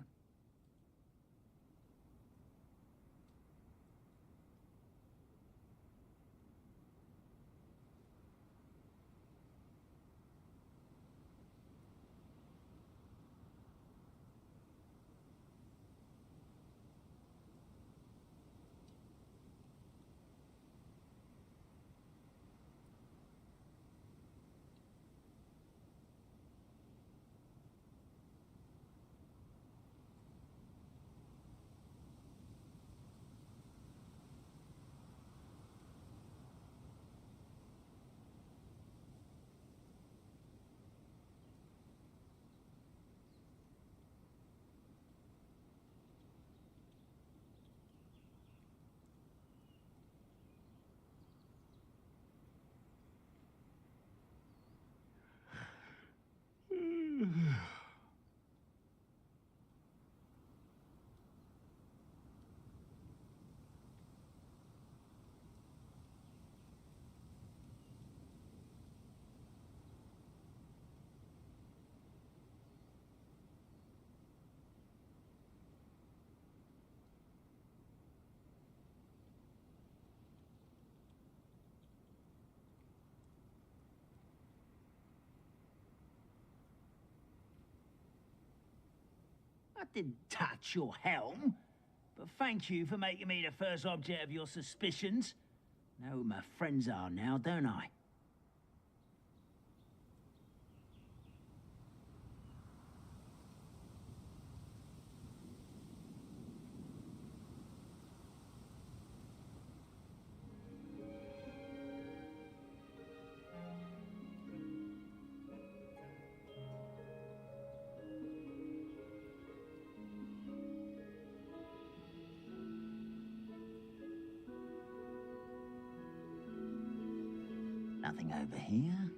I didn't touch your helm, but thank you for making me the first object of your suspicions. Know who my friends are now, don't I? Nothing over here.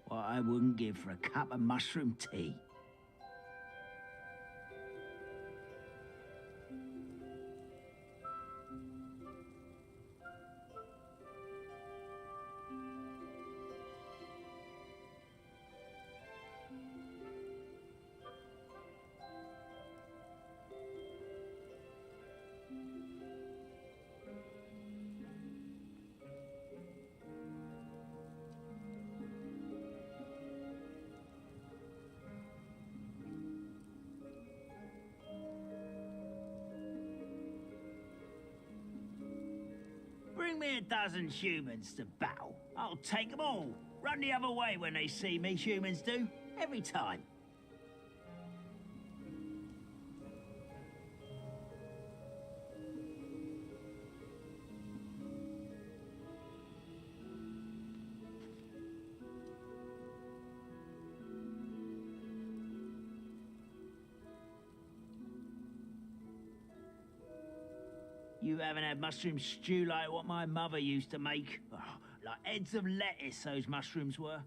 What I wouldn't give for a cup of mushroom tea. Bring me a dozen humans to battle. I'll take them all. Run the other way when they see me, humans do. Every time. You haven't had mushroom stew like what my mother used to make. Oh, like heads of lettuce, those mushrooms were.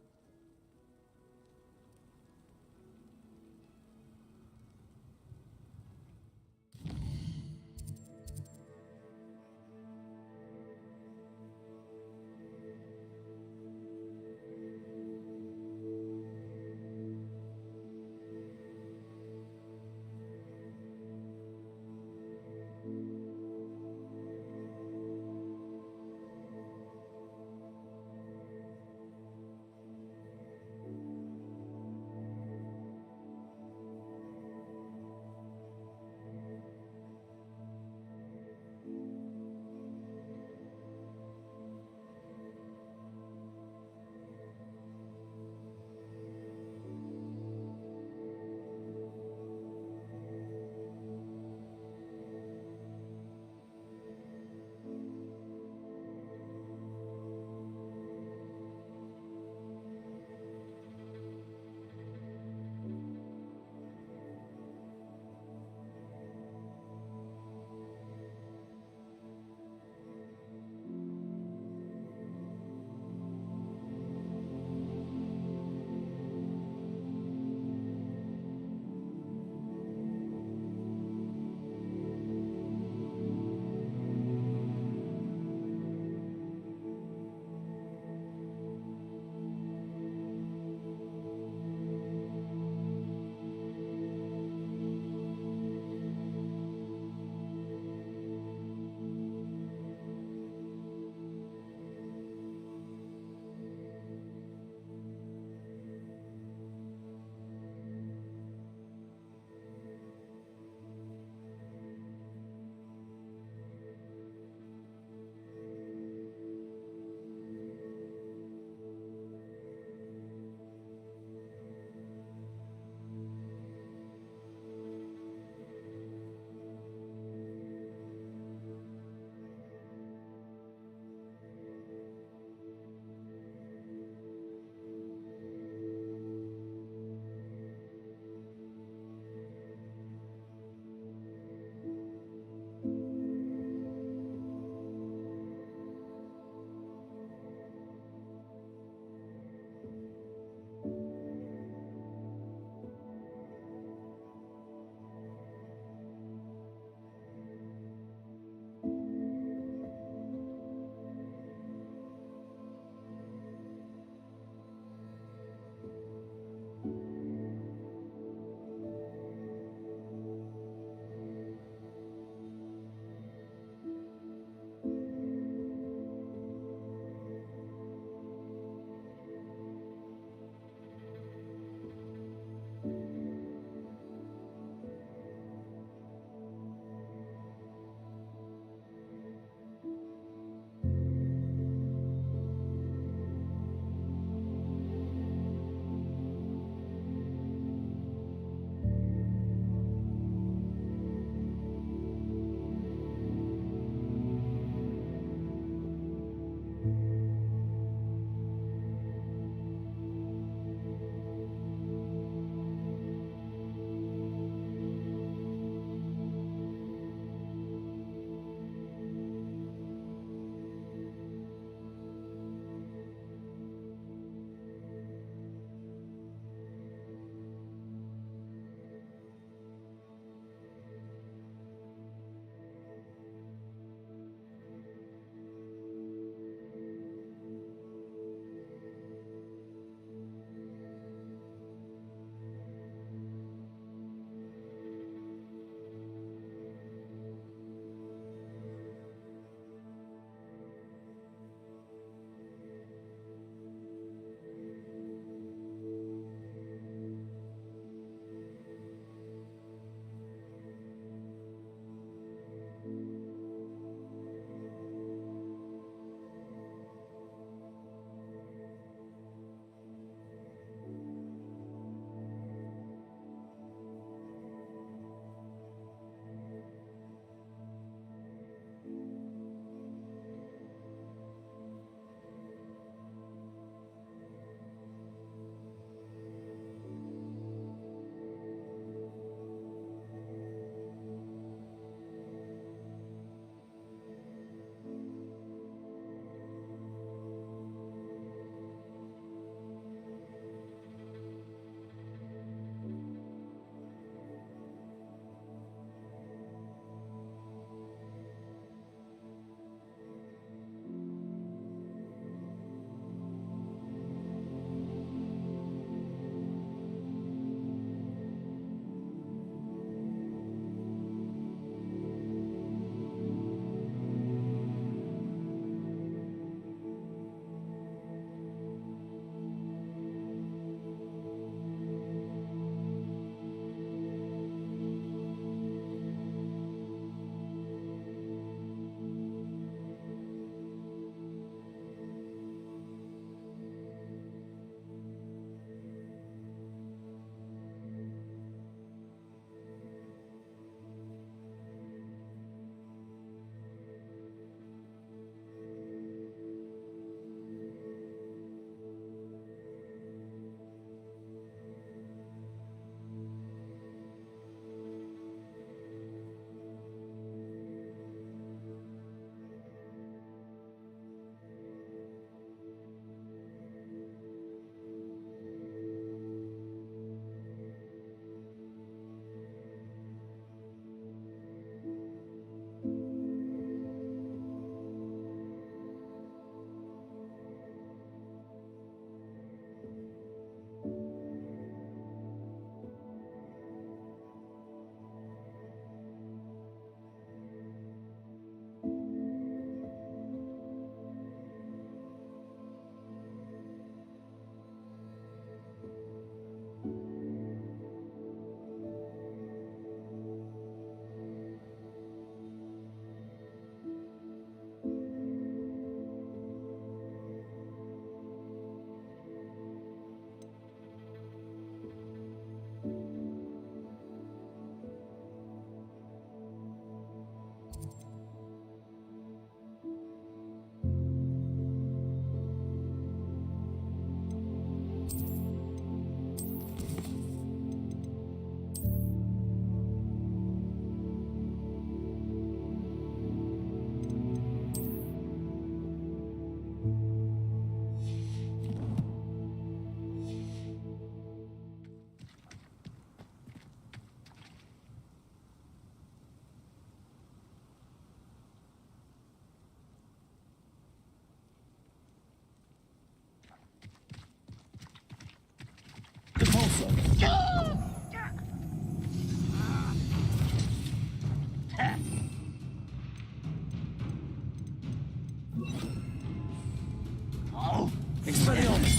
Expelliarmus!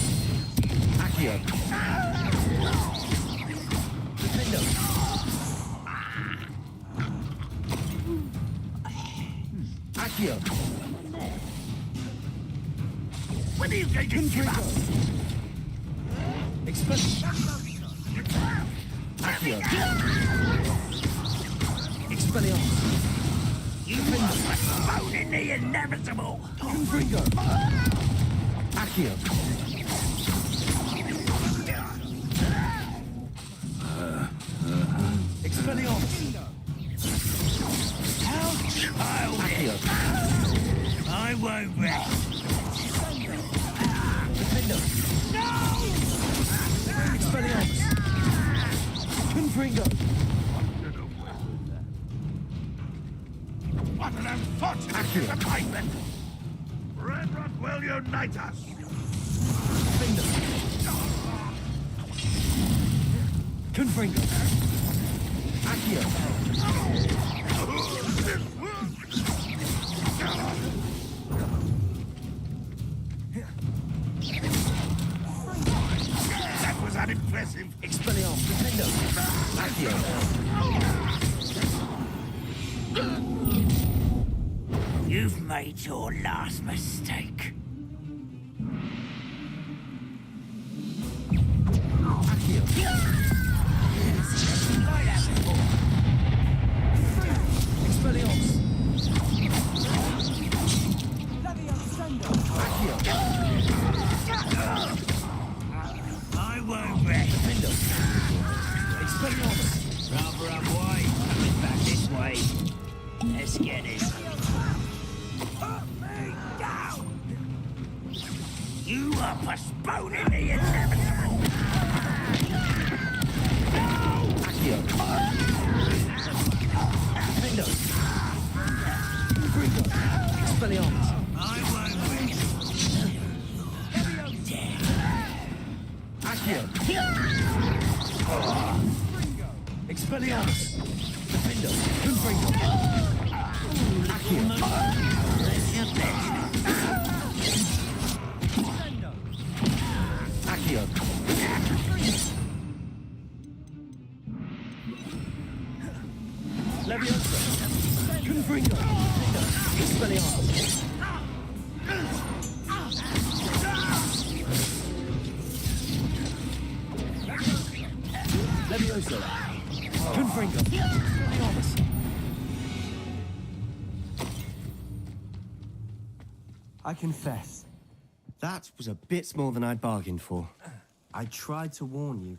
Accio! Defendo! Accio! When are you going to give up? Accio! Expelliarmus! You must postpone in the inevitable! Confringo! Accio! Expelliarmus! How childish! Accio! I won't rest! Defendo! No! Expelliarmus! Confringo! What an unfortunate disappointment! Redrock will unite us! Confringo! Accio! That was unimpressive! Expelliarmus! Defendo! Accio! You've made your last mistake. Accio! Expelliarmus! Accio! I won't rest. Defendo! Expelliarmus! Rather unwise coming back this way. Let's get it. Put me down! You are postponing the inevitable! Accio! Defendo! Confringo! Expelliarmus! I won't rest. Accio! Expelliarmus! Defendo! Confringo! Accio! Accio! Leviosa! Confringo! Expelliarmus! Leviosa! Confringo! Expelliarmus! I confess, that was a bit more than I'd bargained for. I tried to warn you.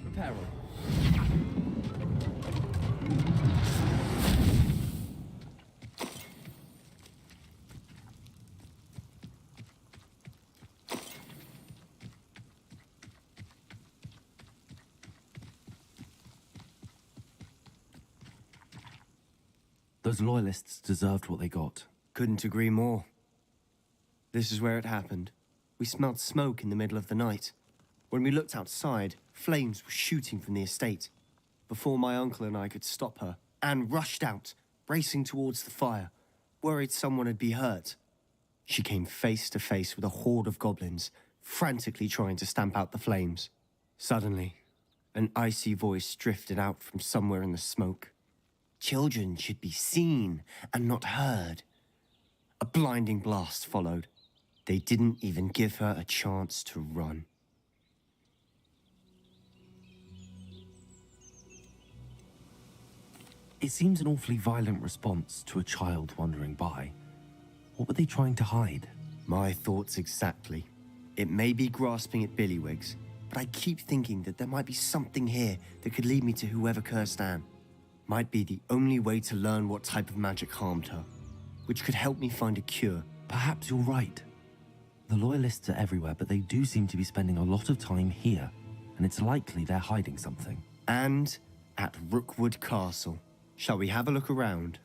Reparo. Those loyalists deserved what they got. Couldn't agree more. This is where it happened. We smelled smoke in the middle of the night. When we looked outside, flames were shooting from the estate. Before my uncle and I could stop her, Anne rushed out, racing towards the fire, worried someone had been hurt. She came face to face with a horde of goblins, frantically trying to stamp out the flames. Suddenly, an icy voice drifted out from somewhere in the smoke. Children should be seen and not heard. A blinding blast followed. They didn't even give her a chance to run. It seems an awfully violent response to a child wandering by. What were they trying to hide? My thoughts exactly. It may be grasping at Billywigs, but I keep thinking that there might be something here that could lead me to whoever cursed Anne. Might be the only way to learn what type of magic harmed her, which could help me find a cure. Perhaps you're right. The Loyalists are everywhere, but they do seem to be spending a lot of time here, and it's likely they're hiding something. And at Rookwood Castle. Shall we have a look around?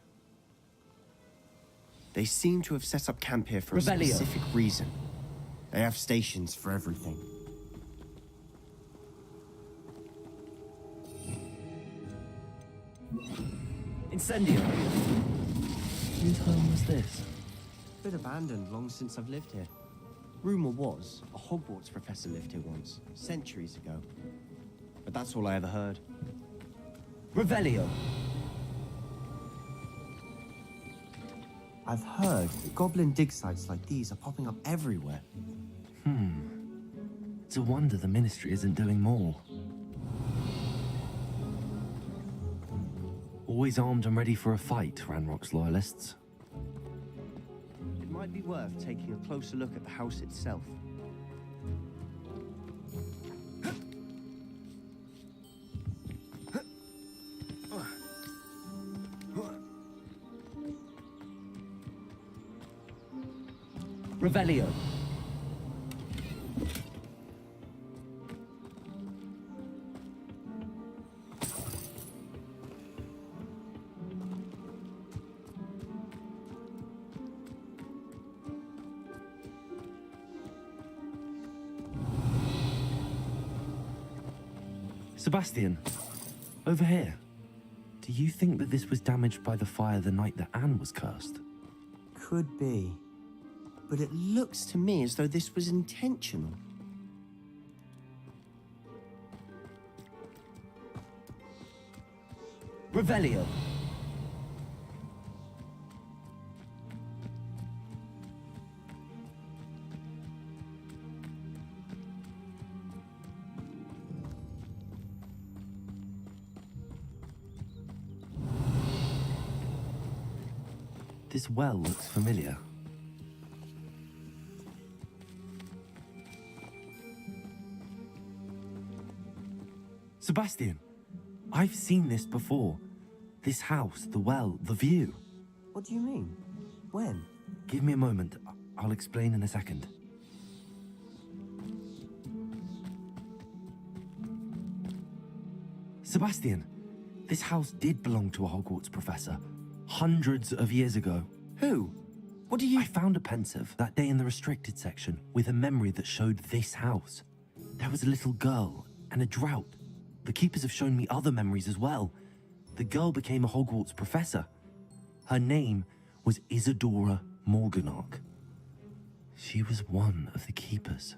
They seem to have set up camp here for a Revelio. specific reason. They have stations for everything. Incendio! Whose home was this? Been abandoned long since I've lived here. Rumor was a Hogwarts professor lived here once, centuries ago. But that's all I ever heard. Revelio! I've heard that goblin dig sites like these are popping up everywhere. It's a wonder the Ministry isn't doing more. Always armed and ready for a fight, Ranrock's loyalists. It might be worth taking a closer look at the house itself. Revelio. Sebastian, over here. Do you think that this was damaged by the fire the night that Anne was cursed? Could be. But it looks to me as though this was intentional. Revelio. This well looks familiar. Sebastian, I've seen this before. This house, the well, the view. What do you mean? When? Give me a moment. I'll explain in a second. Sebastian, this house did belong to a Hogwarts professor. Hundreds of years ago. Who? What do you... I found a pensive that day in the restricted section with a memory that showed this house. There was a little girl and a drought. The keepers have shown me other memories as well. The girl became a Hogwarts professor. Her name was Isadora Morganach. She was one of the keepers.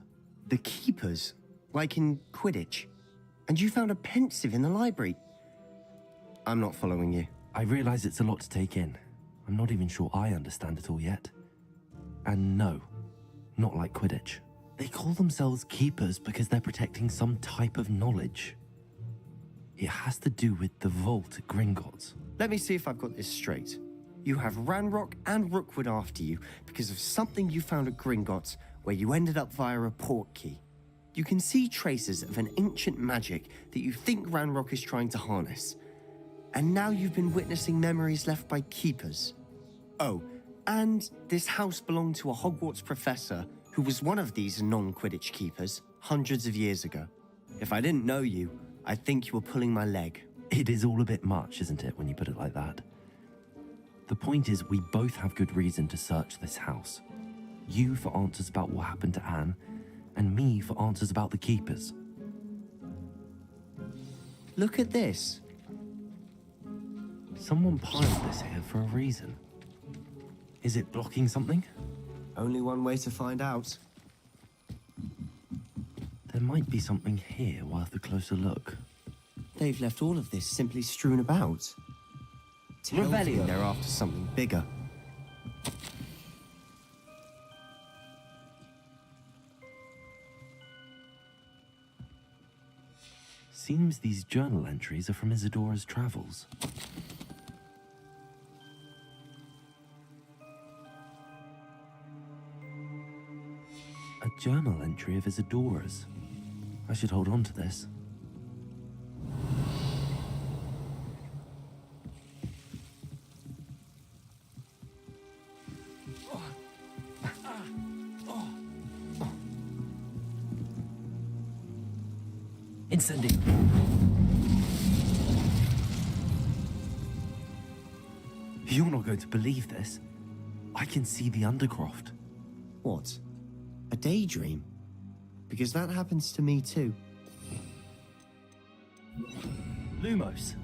The keepers? Like in Quidditch? And you found a pensive in the library? I'm not following you. I realize it's a lot to take in. I'm not even sure I understand it all yet. And no, not like Quidditch. They call themselves keepers because they're protecting some type of knowledge. It has to do with the vault at Gringotts. Let me see if I've got this straight. You have Ranrock and Rookwood after you because of something you found at Gringotts where you ended up via a port key. You can see traces of an ancient magic that you think Ranrock is trying to harness. And now you've been witnessing memories left by keepers. Oh, and this house belonged to a Hogwarts professor who was one of these non-Quidditch keepers hundreds of years ago. If I didn't know you, I'd think you were pulling my leg. It is all a bit much, isn't it, when you put it like that? The point is, we both have good reason to search this house. You for answers about what happened to Anne, and me for answers about the keepers. Look at this. Someone piled this here for a reason. Is it blocking something? Only one way to find out. There might be something here worth a closer look. They've left all of this simply strewn about. Tells me Revelio. they're after something bigger. Seems these journal entries are from Isadora's travels. A journal entry of Isadora's. I should hold on to this. Incendio. You're not going to believe this. I can see the Undercroft. What? A daydream? Because that happens to me too. Lumos.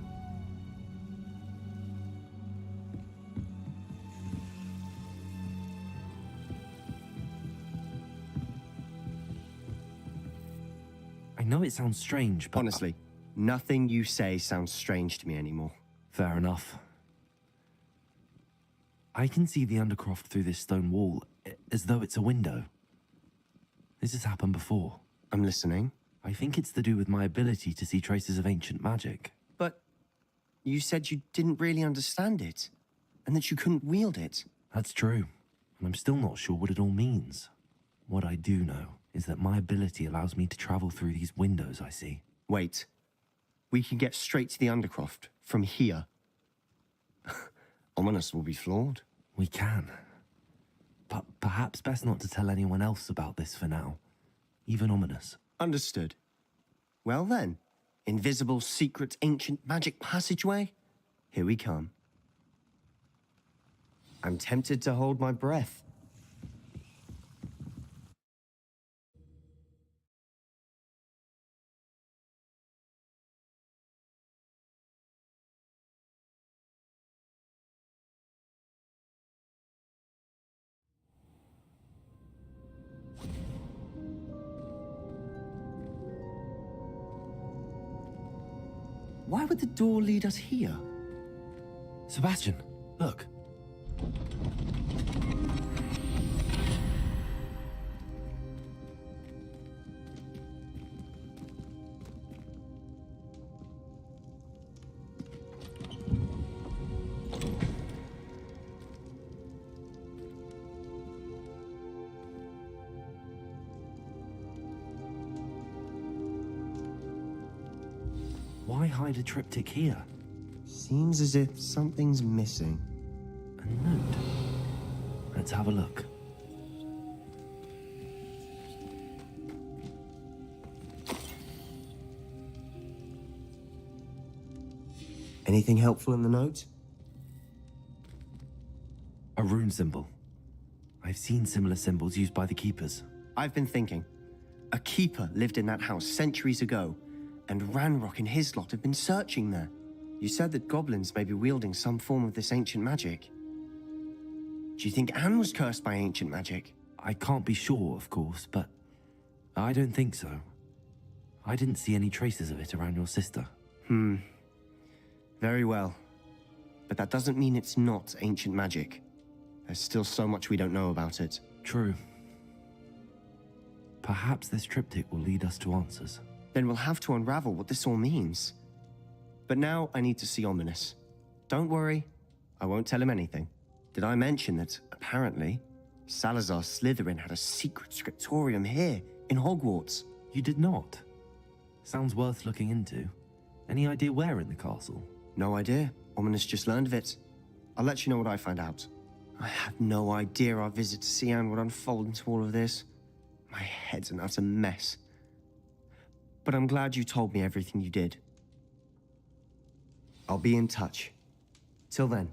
I know it sounds strange, but... Honestly, nothing you say sounds strange to me anymore. Fair enough. I can see the Undercroft through this stone wall, as though it's a window. This has happened before. I'm listening. I think it's to do with my ability to see traces of ancient magic. But you said you didn't really understand it, and that you couldn't wield it. That's true, and I'm still not sure what it all means. What I do know is that my ability allows me to travel through these windows I see. Wait. We can get straight to the Undercroft from here. Ominous will be floored. We can. But perhaps best not to tell anyone else about this for now. Even Ominous. Understood. Well then, invisible, secret, ancient magic passageway? Here we come. I'm tempted to hold my breath. Why would the door lead us here? Sebastian, look. Why hide a triptych here? Seems as if something's missing. A note. Let's have a look. Anything helpful in the note? A rune symbol. I've seen similar symbols used by the keepers. I've been thinking. A keeper lived in that house centuries ago, and Ranrock and his lot have been searching there. You said that goblins may be wielding some form of this ancient magic. Do you think Anne was cursed by ancient magic? I can't be sure, of course, but I don't think so. I didn't see any traces of it around your sister. Very well. But that doesn't mean it's not ancient magic. There's still so much we don't know about it. True. Perhaps this triptych will lead us to answers. Then we'll have to unravel what this all means. But now I need to see Ominous. Don't worry, I won't tell him anything. Did I mention that, apparently, Salazar Slytherin had a secret scriptorium here, in Hogwarts? You did not? Sounds worth looking into. Any idea where in the castle? No idea. Ominous just learned of it. I'll let you know what I find out. I had no idea our visit to Sian would unfold into all of this. My head's an utter mess. But I'm glad you told me everything you did. I'll be in touch. Till then.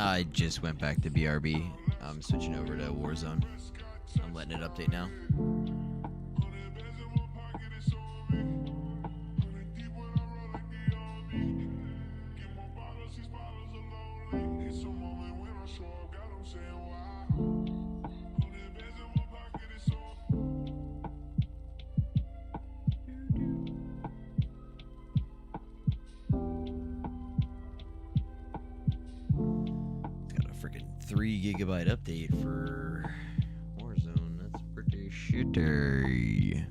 I just went back to BRB. I'm switching over to Warzone. I'm letting it update now. Got a freaking 3 GB update for Warzone. That's pretty shitty.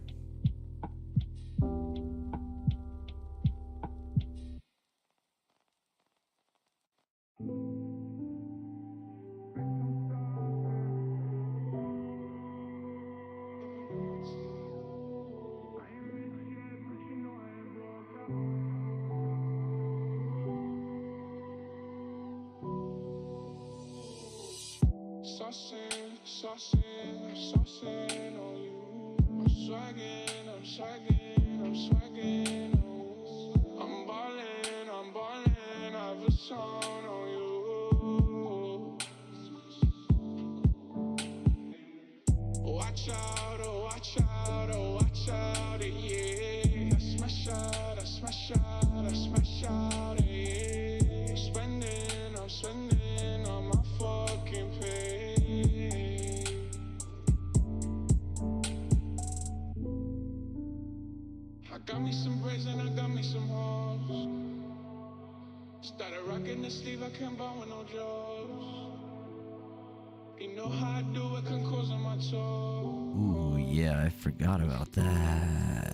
Saucing on you. I'm swagging on you. I'm ballin', I've a song on you. Watch out, yeah. I smash out, yeah. I'm spending on my fucking pay. I got me some braids and I got me some hoes. Started rocking the sleeve, I can't buy with no jaws. You know how I do it, can cause on my toes. Ooh, yeah, I forgot about that.